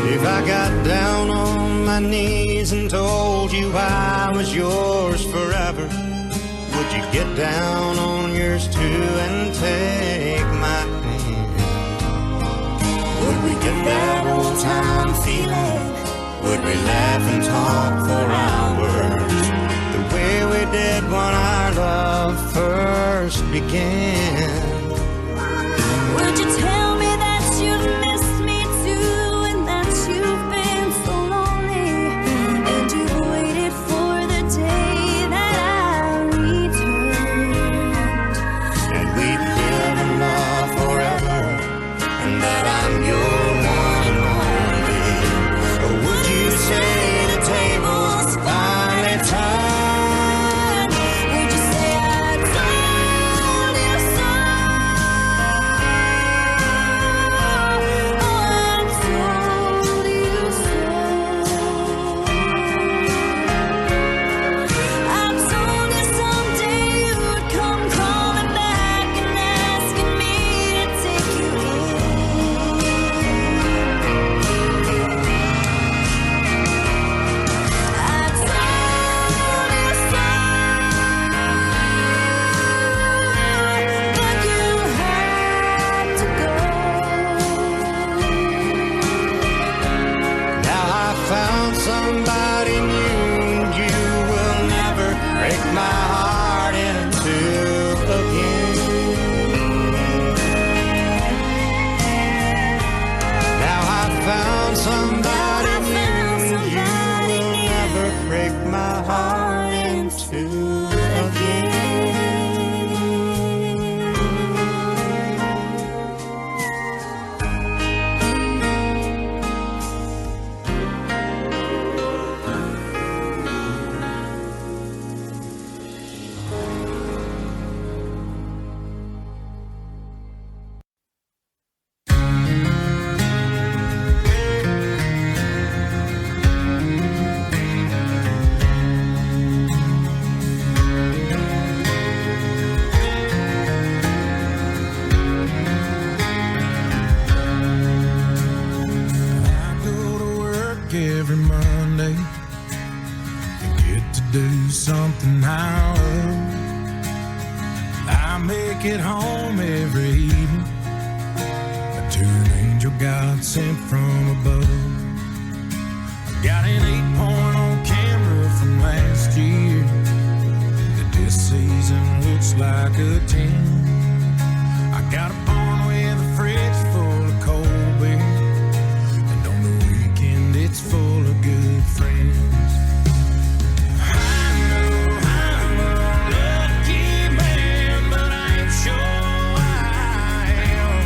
If I got down on my knees and told you I was yours forever, would you get down on yours too and take my hand? Would we get that old time feeling? Would we laugh and talk for hours the way we did when our love first began? Would you tell me that you've missed me too, and that you've been so lonely, and you've waited for the day that I returned? And we'd live in love forever, and that I'm your one and only? Or would you say the tables finally turned? Would you say I told you so? Oh, I told you so. I told you someday you would come crawling back and asking me to take you in. I told you so, but you had to go. Now I found somebody new, and you will never break my heart in two again. Now I found somebody new, and you will never break my heart in two again. I go to work every Monday and get to do something I love. I make it home every evening to an angel God sent from above. I got an 8-point camera from last year that this season looks like a 10. I got a barn with a fridge full of cold beer, and on the weekend it's full of good friends. I'm a lucky man, but I ain't sure I am,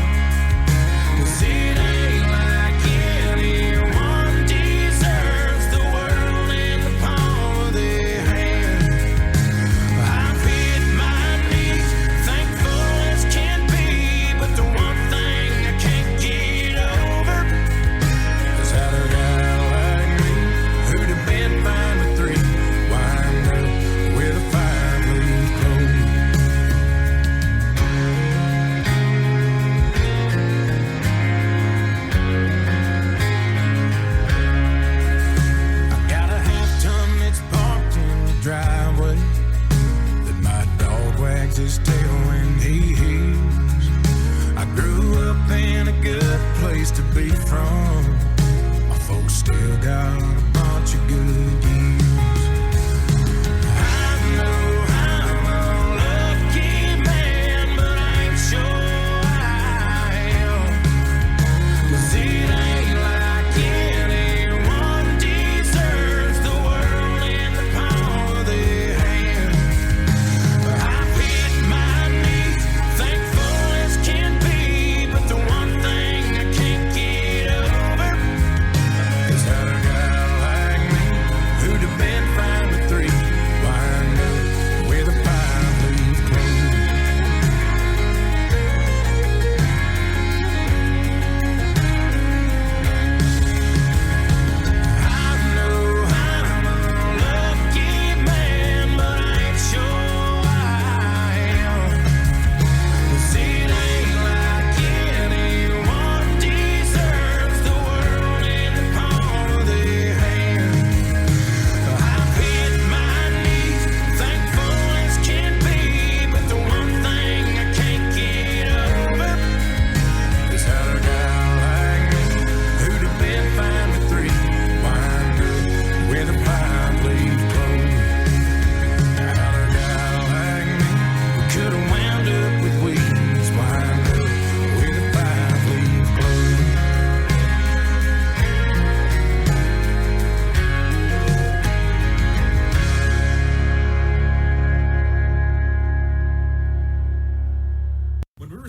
'cause it ain't like anyone deserves the world in the palm of their hand. I've hit my knees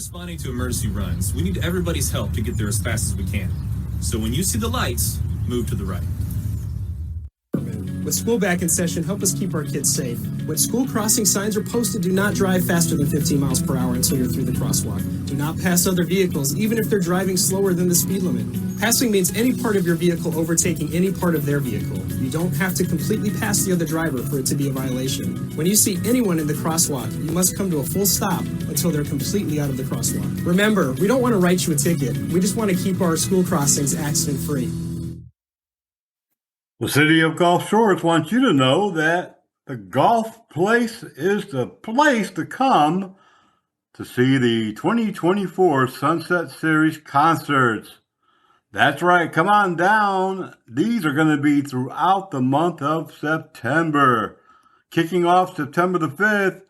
responding to emergency runs, we need everybody's help to get there as fast as we can. So when you see the lights, move to the right. With school back in session, help us keep our kids safe. When school crossing signs are posted, do not drive faster than 15 miles per hour until you're through the crosswalk. Do not pass other vehicles, even if they're driving slower than the speed limit. Passing means any part of your vehicle overtaking any part of their vehicle. You don't have to completely pass the other driver for it to be a violation. When you see anyone in the crosswalk, you must come to a full stop until they're completely out of the crosswalk. Remember, we don't want to write you a ticket. We just want to keep our school crossings accident-free. The City of Gulf Shores wants you to know that the Golf Place is the place to come to see the 2024 Sunset Series concerts. That's right, come on down. These are going to be throughout the month of September. Kicking off September the 5th,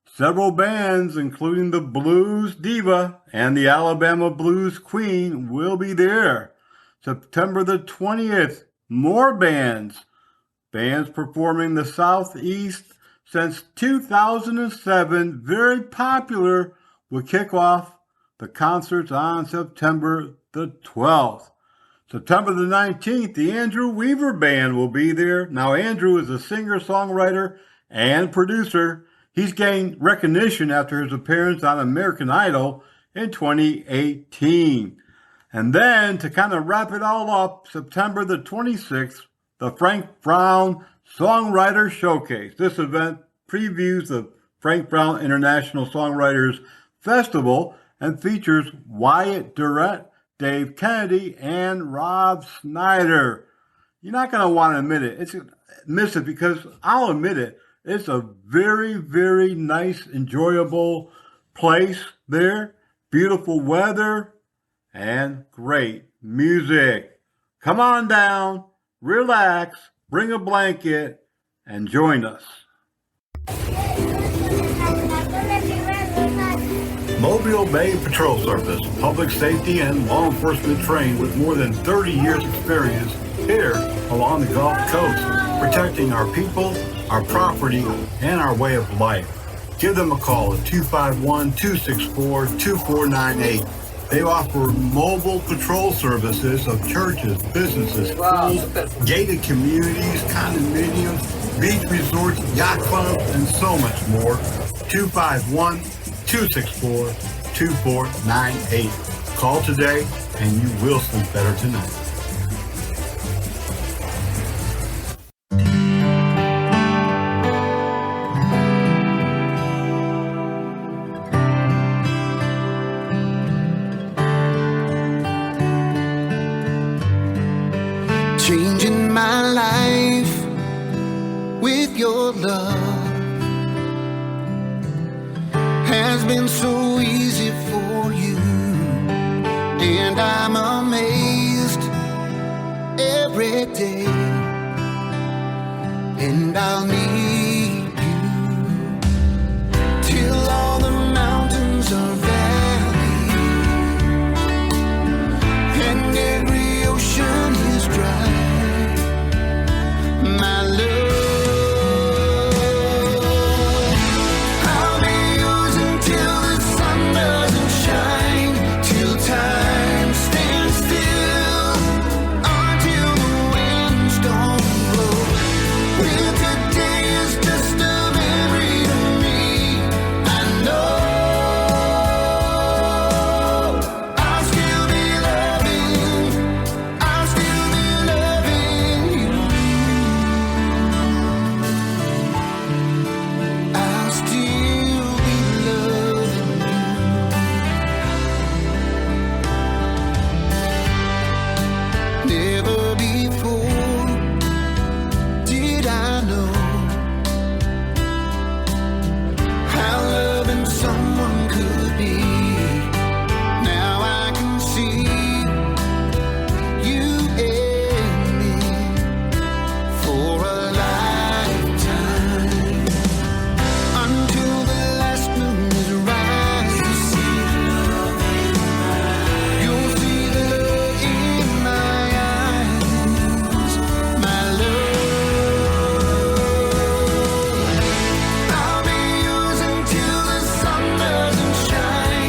several bands, including the Blues Diva and the Alabama Blues Queen, will be there. September the 20th, more bands performing the Southeast since 2007, very popular, will kick off the concerts on September the 12th. September the 19th, the Andrew Weaver Band will be there. Now, Andrew is a singer-songwriter and producer. He's gained recognition after his appearance on American Idol in 2018. And then, to kind of wrap it all up, September the 26th, the Frank Brown Songwriter Showcase. This event previews the Frank Brown International Songwriters Festival and features Wyatt Durrett, Dave Kennedy, and Rob Snyder. You're not going to want to miss it because I'll admit it, it's a very, very nice, enjoyable place there. Beautiful weather and great music. Come on down, relax, bring a blanket, and join us. Mobile Bay Patrol Service, public safety and law enforcement trained with more than 30 years experience here along the Gulf Coast, protecting our people, our property, and our way of life. Give them a call at 251-264-2498. They offer mobile patrol services of churches, businesses, schools, gated communities, condominiums, beach resorts, yacht clubs, and so much more. 251-264-2498. Call today and you will sleep better tonight. Changing my life with your love has been so easy for you, and I'm amazed every day, and I'll need you till all the mountains are valleys and every ocean is dry. My love, I'll be yours until the sun doesn't shine, till time stands still, until the winds don't blow. Well, today is just a memory to me. I know I'll still be loving, I'll still be loving you. I'll still be loving you. Never before did I know how loving someone could be. Now I can see you and me for a lifetime, until the last moon is rising. You'll see the love in my eyes, my love. I'll be yours until the sun doesn't shine,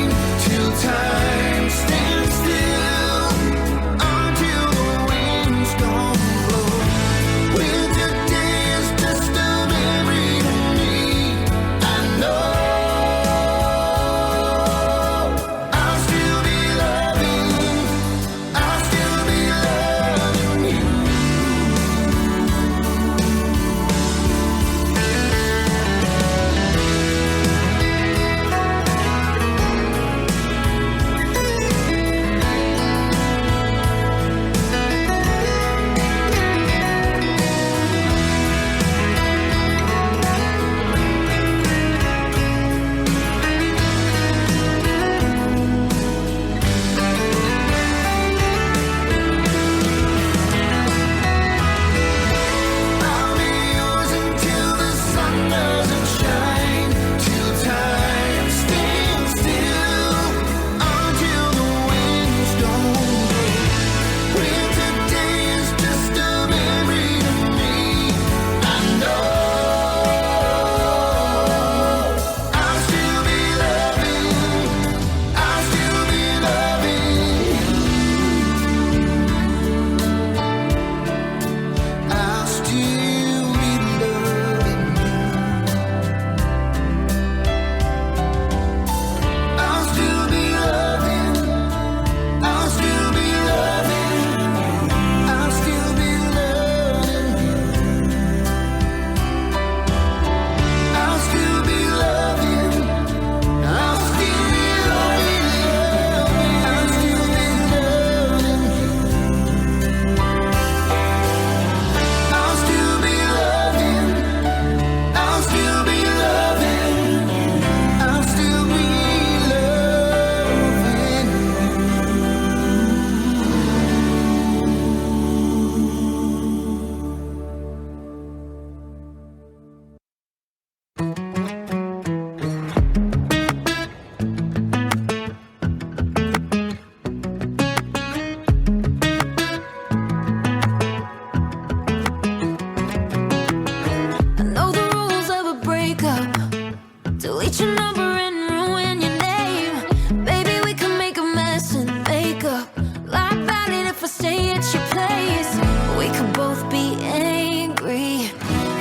delete your number and ruin your name. Baby, we can make a mess and make up. Lie about it if I stay at your place. We could both be angry,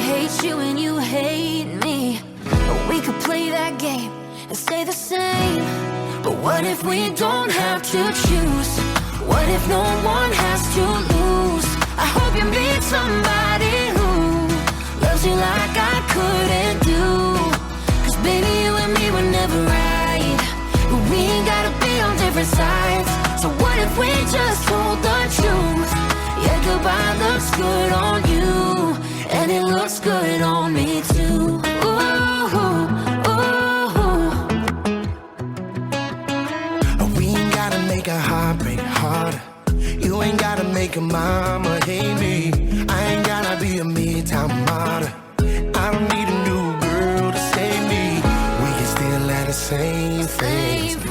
hate you and you hate me. Or we could play that game and stay the same. But what if we don't have to choose? What if no one has to lose? I hope you meet somebody who loves you like I couldn't do. Cause baby, you and me were never right, but we ain't gotta be on different sides. So what if we just told the truth? Yeah, goodbye looks good on you, and it looks good on me too. Ooh, ooh. We ain't gotta make a heartbreak harder. You ain't gotta make a mama hate me. I ain't gotta be a midtown martyr. I don't need a new girl to save me. We can still at the same place. We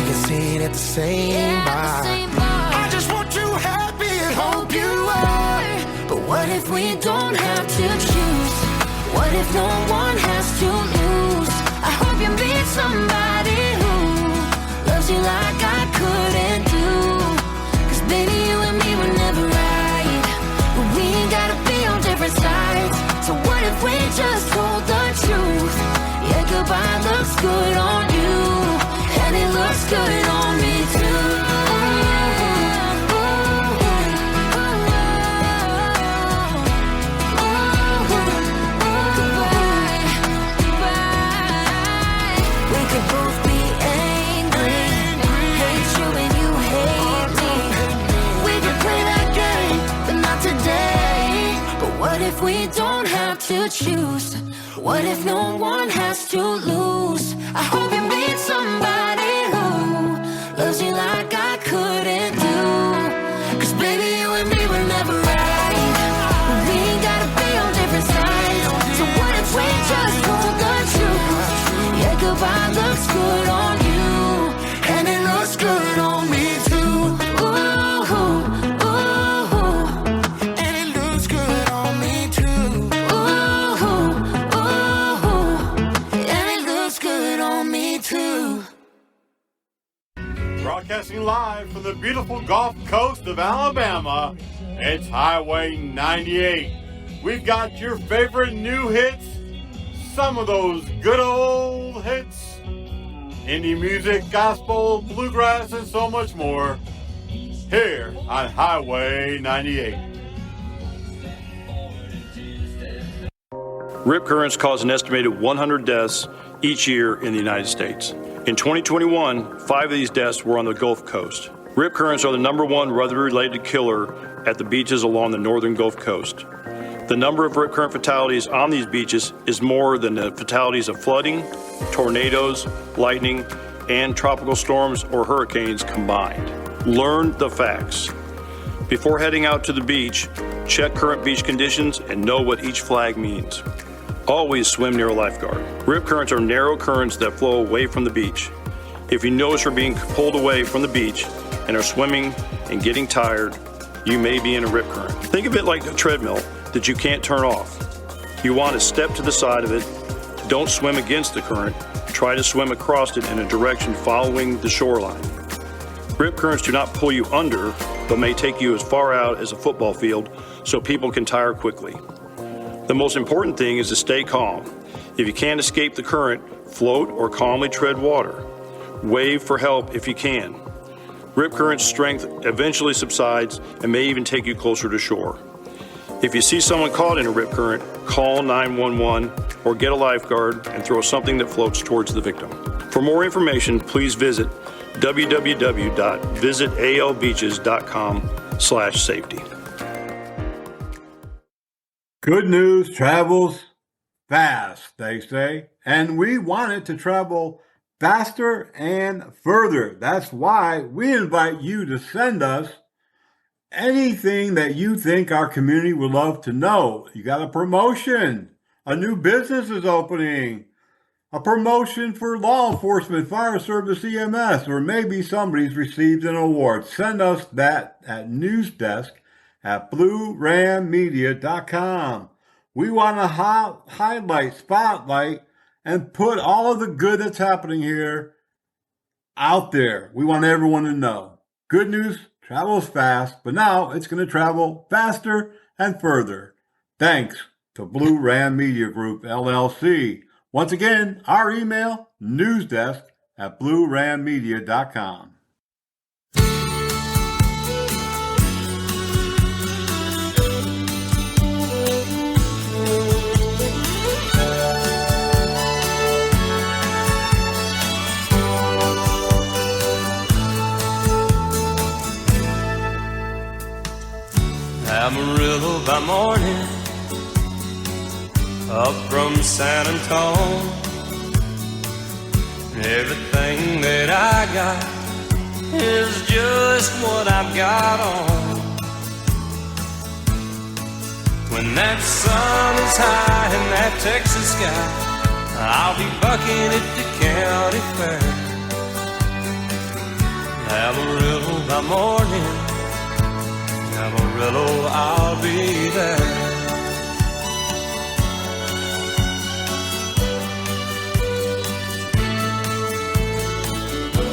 can sit at the same bar. I just want you happy and hope you are. But what if we don't have to choose? What if no one has to lose? I hope you meet somebody who loves you like I couldn't do. Cause baby, you and me were never right, but we ain't gotta be on different sides. So what if we just told the truth? Yeah, goodbye looks good on you, and it looks good on me too. We could both be angry, hate you and you hate me. We could play that game, but not today. But what if we don't have to choose? What if no one has to lose? I hope you meet somebody who loves you like I couldn't do. Cause baby, you and me were never right, but we ain't gotta be on different sides. So what if we just told the truth? Yeah, goodbye looks good on you, and it looks good on me too. Ooh, ooh, And it looks good on me too. ooh, ooh, and it looks good on me too. Broadcasting live from the beautiful Gulf Coast of Alabama, it's Highway 98. We've got your favorite new hits, some of those good old hits, indie music, gospel, bluegrass, and so much more, here on Highway 98. Rip currents cause an estimated 100 deaths each year in the United States. In 2021, 5 of these deaths were on the Gulf Coast. Rip currents are the #1 weather-related killer at the beaches along the northern Gulf Coast. The number of rip current fatalities on these beaches is more than the fatalities of flooding, tornadoes, lightning, and tropical storms or hurricanes combined. Learn the facts. Before heading out to the beach, check current beach conditions and know what each flag means. Always swim near a lifeguard. Rip currents are narrow currents that flow away from the beach. If you notice you're being pulled away from the beach and are swimming and getting tired, you may be in a rip current. Think of it like a treadmill that you can't turn off. You want to step to the side of it. Don't swim against the current. Try to swim across it in a direction following the shoreline. Rip currents do not pull you under, but may take you as far out as a football field so people can tire quickly. The most important thing is to stay calm. If you can't escape the current, float or calmly tread water. Wave for help if you can. Rip current's strength eventually subsides and may even take you closer to shore. If you see someone caught in a rip current, call 911 or get a lifeguard and throw something that floats towards the victim. For more information, please visit www.visitalbeaches.com/safety. Good news travels fast, they say, and we want it to travel faster and further. That's why we invite you to send us anything that you think our community would love to know. You got a promotion, a new business is opening, a promotion for law enforcement, fire service, EMS, or maybe somebody's received an award. Send us that at newsdesk@bluerammedia.com. We want to highlight, spotlight, and put all of the good that's happening here out there. We want everyone to know. Good news travels fast, but now it's going to travel faster and further. Thanks to Blue Ram Media Group, LLC. Once again, our email, newsdesk@bluerammedia.com. Amarillo by morning, up from San Antonio. Everything that I got is just what I've got on. When that sun is high in that Texas sky, I'll be bucking at the county fair. Amarillo by morning, Amarillo, I'll be there.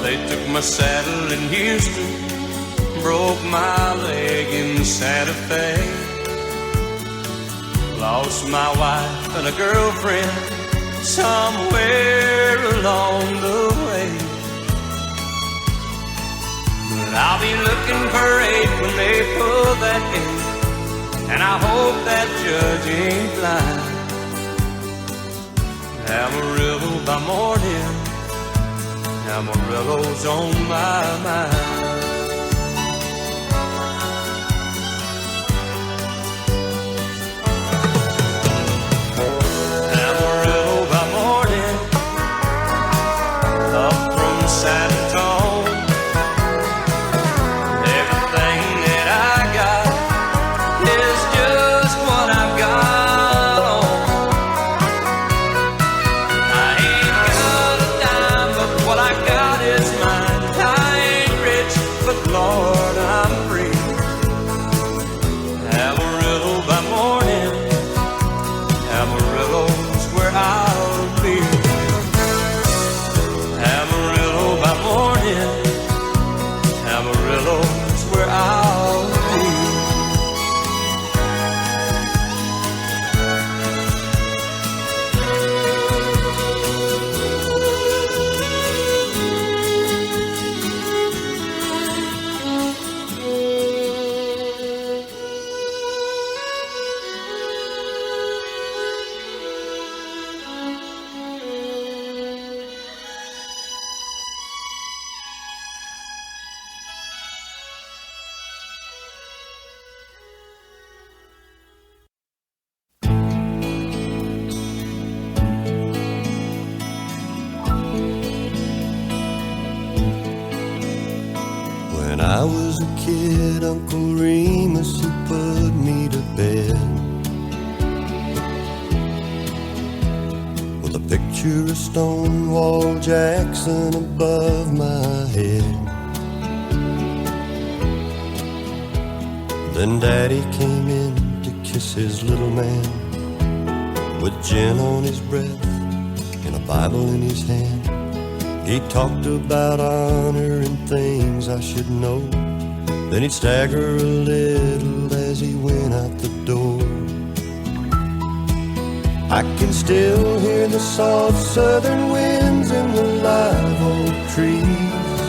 They took my saddle in Houston, broke my leg in Santa Fe. Lost my wife and a girlfriend somewhere along the way. But I'll be looking for 8 when they pull that gate, and I hope that judge ain't blind. Amarillo by morning, Amarillo's on my mind. Amarillo by morning, up from San Antonio. Everything that I got is just what I've got on. I ain't got a dime, but what I got is mine. I ain't rich, but Lord, I'm free. Amarillo by morning, Amarillo's where I'll be. Amarillo by morning, Amarillo's where I'll be. When I was a kid, Uncle Remus, he put me to bed with a picture of Stonewall Jackson above my head. Then Daddy came in to kiss his little man with gin on his breath and a Bible in his hand. He talked about honor and things I should know. Then he'd stagger a little as he went out the door. I can still hear the soft southern winds in the live oak trees,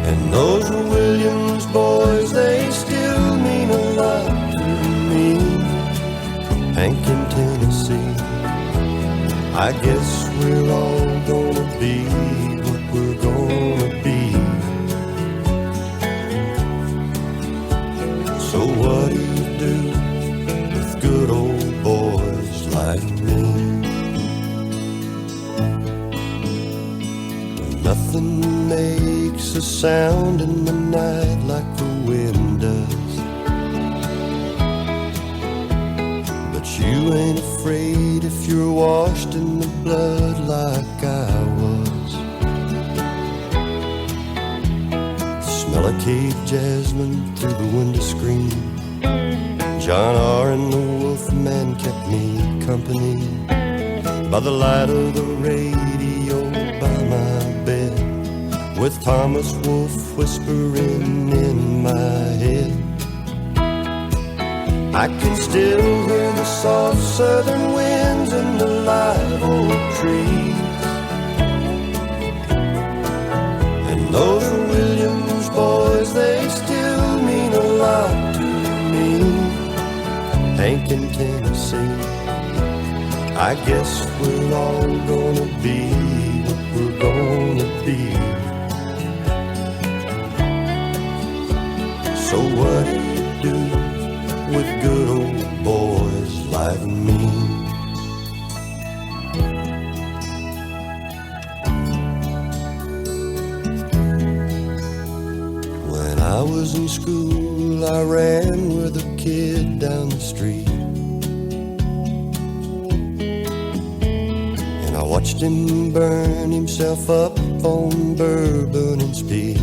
and those Williams boys, they still mean a lot to me. Hank in Tennessee, I guess we're all gonna be what we're gonna be. So what do you do with good old boys like me? Nothing makes a sound in the night like the wind does, but you ain't afraid if you're washed in the blood like I was. The smell of cave jasmine through the window screen, John R. and the Wolfman kept me company by the light of the radio by my bed, with Thomas Wolfe whispering in my head. I can still hear the soft southern winds in the live oak trees, and those Williams boys, they still mean a lot to me. Hank in Tennessee, I guess we're all gonna be what we're gonna be. So what do you do with good old boys like me? When I was in school, I ran with a kid down the street, and I watched him burn himself up on bourbon and speed.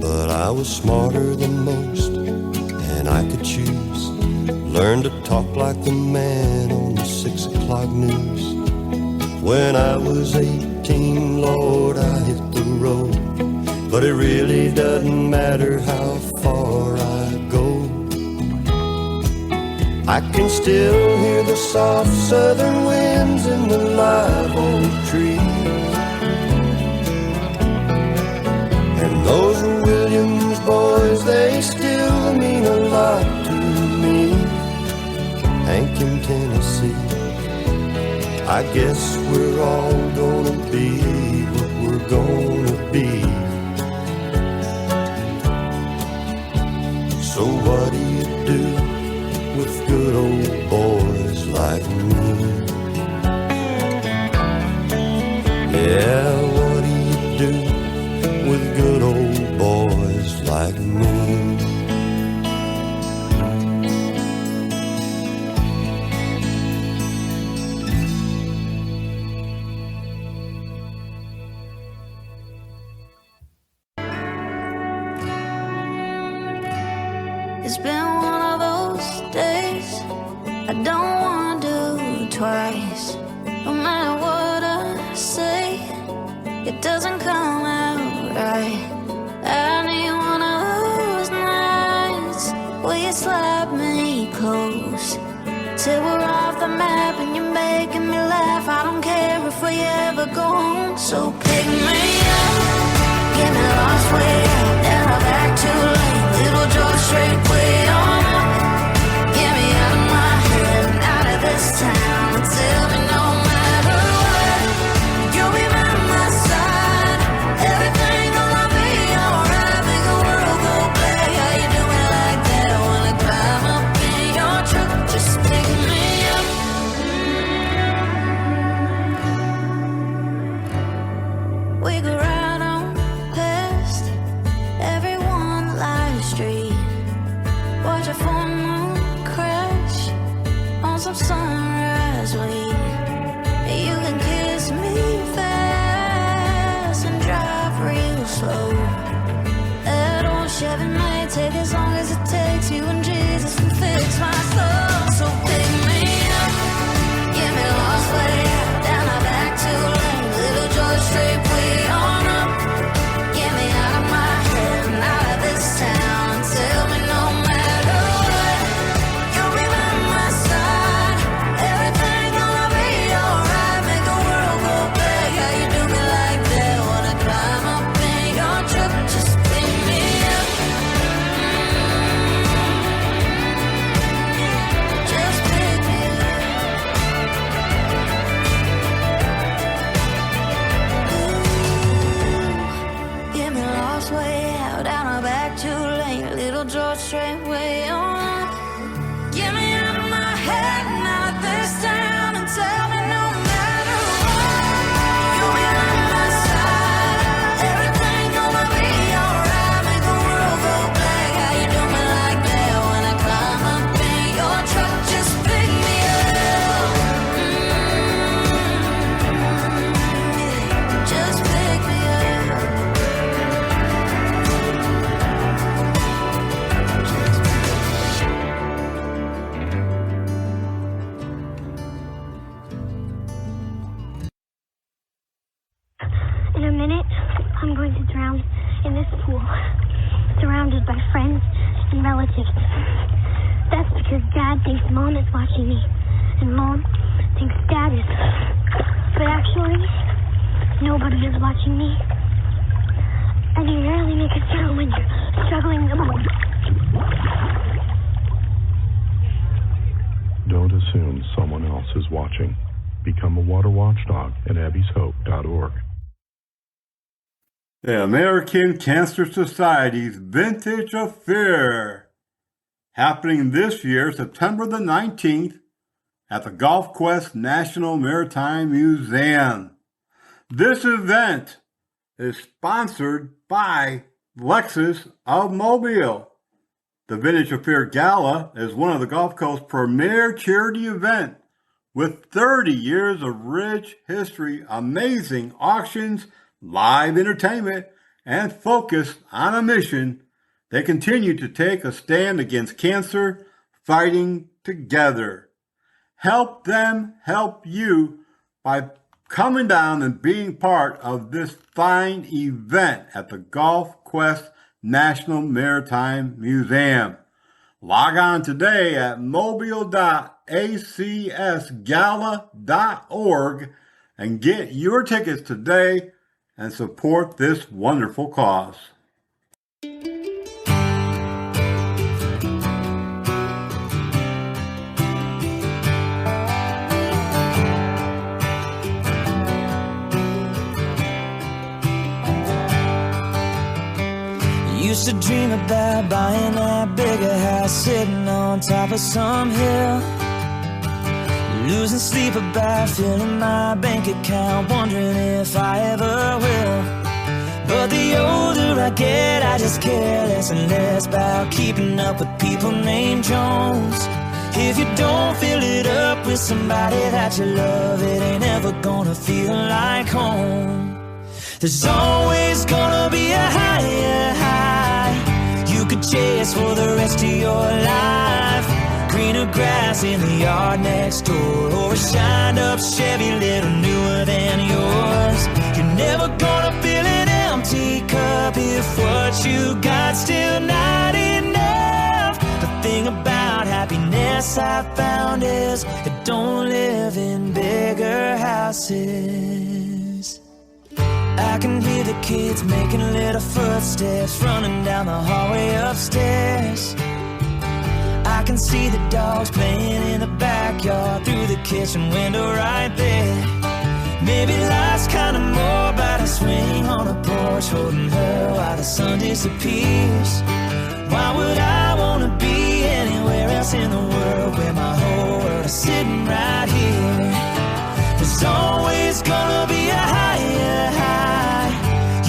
But I was smarter than most, and I could choose. Learn to talk like the man on the 6 o'clock news. When I was 18, Lord, I hit the road. But it really doesn't matter how far I go. I can still hear the soft southern winds in the live oak trees, and those Williams boys, they still mean a lot to me. Hank in Tennessee, I guess we're all gonna be what we're gonna be. So what do you do with good old boys like me? Yeah, what do you do with good old boys like me? It's been one of those days I don't want to do twice. No matter what I say, it doesn't come out right. I need one of those nights where you slap me close till we're off the map and you're making me laugh. I don't care if we ever go home. So pick me up, get me lost way out, then I'm back too late. Little George straight way on up. Get me out of my head and out of this town, and tell me no matter what, you'll be by my side. Everything gonna be alright. Make the world go black. How you do me like that? I wanna climb up in your truck. Just pick me up. We go right on past everyone live street. Watch a full moon crash on some sunrise weed. You can kiss me fast and drive real slow. That old Chevy may take as long as it takes. You and Jesus can fix my soul. So pick me up, get me lost way out, down my back too late. Little George straight way on up. Get me out of my head and out of this town, and tell me no matter what, you'll be by my side. Everything gonna be alright. Make the world go black. How you do me like that? Wanna climb up in your truck? Just pick me up. Mom is watching me, and Mom thinks Dad is. But actually, nobody is watching me. And you rarely make a sound when you're struggling the most. Don't assume someone else is watching. Become a water watchdog at abbyshope.org. The American Cancer Society's Vintage Affair, happening this year, September the 19th, at the Gulf Quest National Maritime Museum. This event is sponsored by Lexus of Mobile. The Vintage Affair Gala is one of the Gulf Coast's premier charity events with 30 years of rich history, amazing auctions, live entertainment, and focused on a mission. They continue to take a stand against cancer, fighting together. Help them help you by coming down and being part of this fine event at the Gulf Quest National Maritime Museum. Log on today at mobile.acsgala.org and get your tickets today and support this wonderful cause. Used to dream about buying that bigger house, sitting on top of some hill, losing sleep about filling my bank account, wondering if I ever will. But the older I get, I just care less and less about keeping up with people named Jones. If you don't fill it up with somebody that you love, it ain't ever gonna feel like home. There's always gonna be a higher high you could chase for the rest of your life. Greener grass in the yard next door, or a shined up Chevy little newer than yours. You're never gonna fill an empty cup if what you got still not enough. The thing about happiness I found is it don't live in bigger houses. I can hear the kids making little footsteps running down the hallway upstairs. I can see the dogs playing in the backyard through the kitchen window right there. Maybe life's kinda more about a swing on a porch holding her while the sun disappears. Why would I wanna be anywhere else in the world where my whole world is sitting right here? There's always gonna be a higher high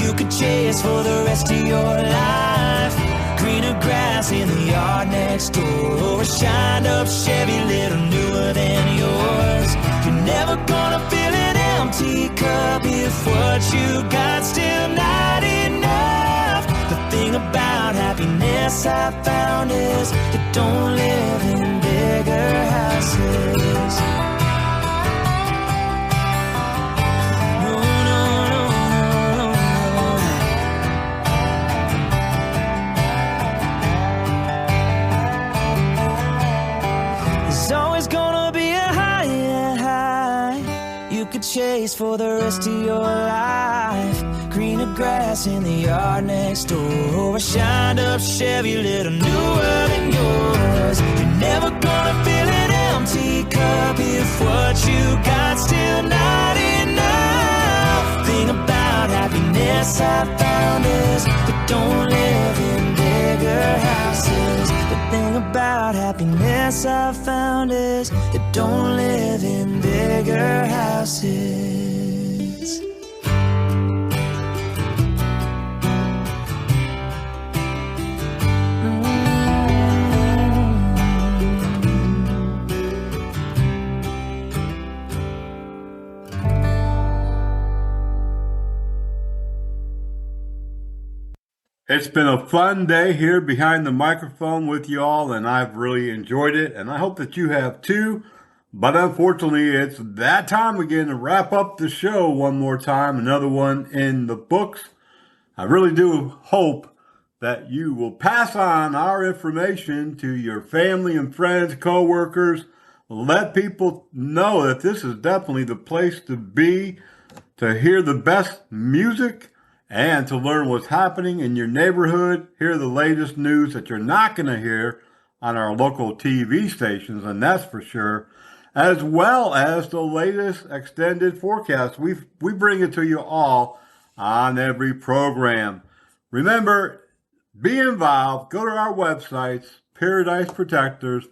you could chase for the rest of your life. Greener grass in the yard next door, or a shined up Chevy little newer than yours. You're never gonna fill an empty cup if what you got still not enough. The thing about happiness I found is it don't live in bigger houses. Chase for the rest of your life. Greener grass in the yard next door, or a shined up Chevy little newer than yours. You're never gonna fill an empty cup if what you got still not enough. Thing about happiness I found is it don't live in bigger houses. The thing about happiness I found is it don't live in bigger houses. It's been a fun day here behind the microphone with you all, and I've really enjoyed it, and I hope that you have too. But unfortunately, it's that time again to wrap up the show one more time, another one in the books. I really do hope that you will pass on our information to your family and friends, co-workers. Let people know that this is definitely the place to be, to hear the best music and to learn what's happening in your neighborhood, hear the latest news that you're not going to hear on our local TV stations, and that's for sure, as well as the latest extended forecast. We bring it to you all on every program. Remember, be involved. Go to our websites, Paradise Protectors.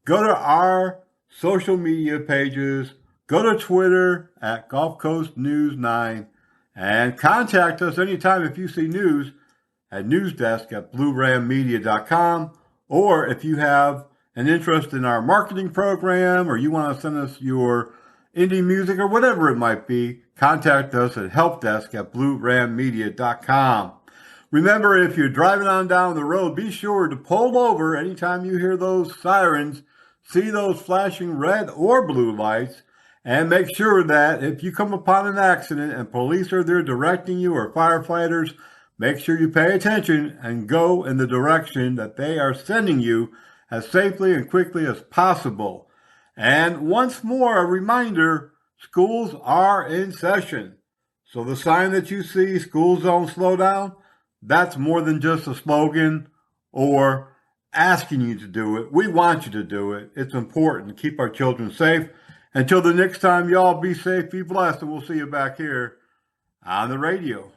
Go to our social media pages. Go to Twitter at Gulf Coast News 9. And contact us anytime if you see news at newsdesk at bluerammedia.com. Or if you have an interest in our marketing program or you want to send us your indie music or whatever it might be, contact us at helpdesk at bluerammedia.com. Remember, if you're driving on down the road, be sure to pull over anytime you hear those sirens, see those flashing red or blue lights, and make sure that if you come upon an accident and police are there directing you or firefighters, make sure you pay attention and go in the direction that they are sending you as safely and quickly as possible. And once more, a reminder, schools are in session. So the sign that you see, school zone slow down, that's more than just a slogan or asking you to do it. We want you to do it. It's important to keep our children safe. Until the next time, y'all be safe, be blessed, and we'll see you back here on the radio.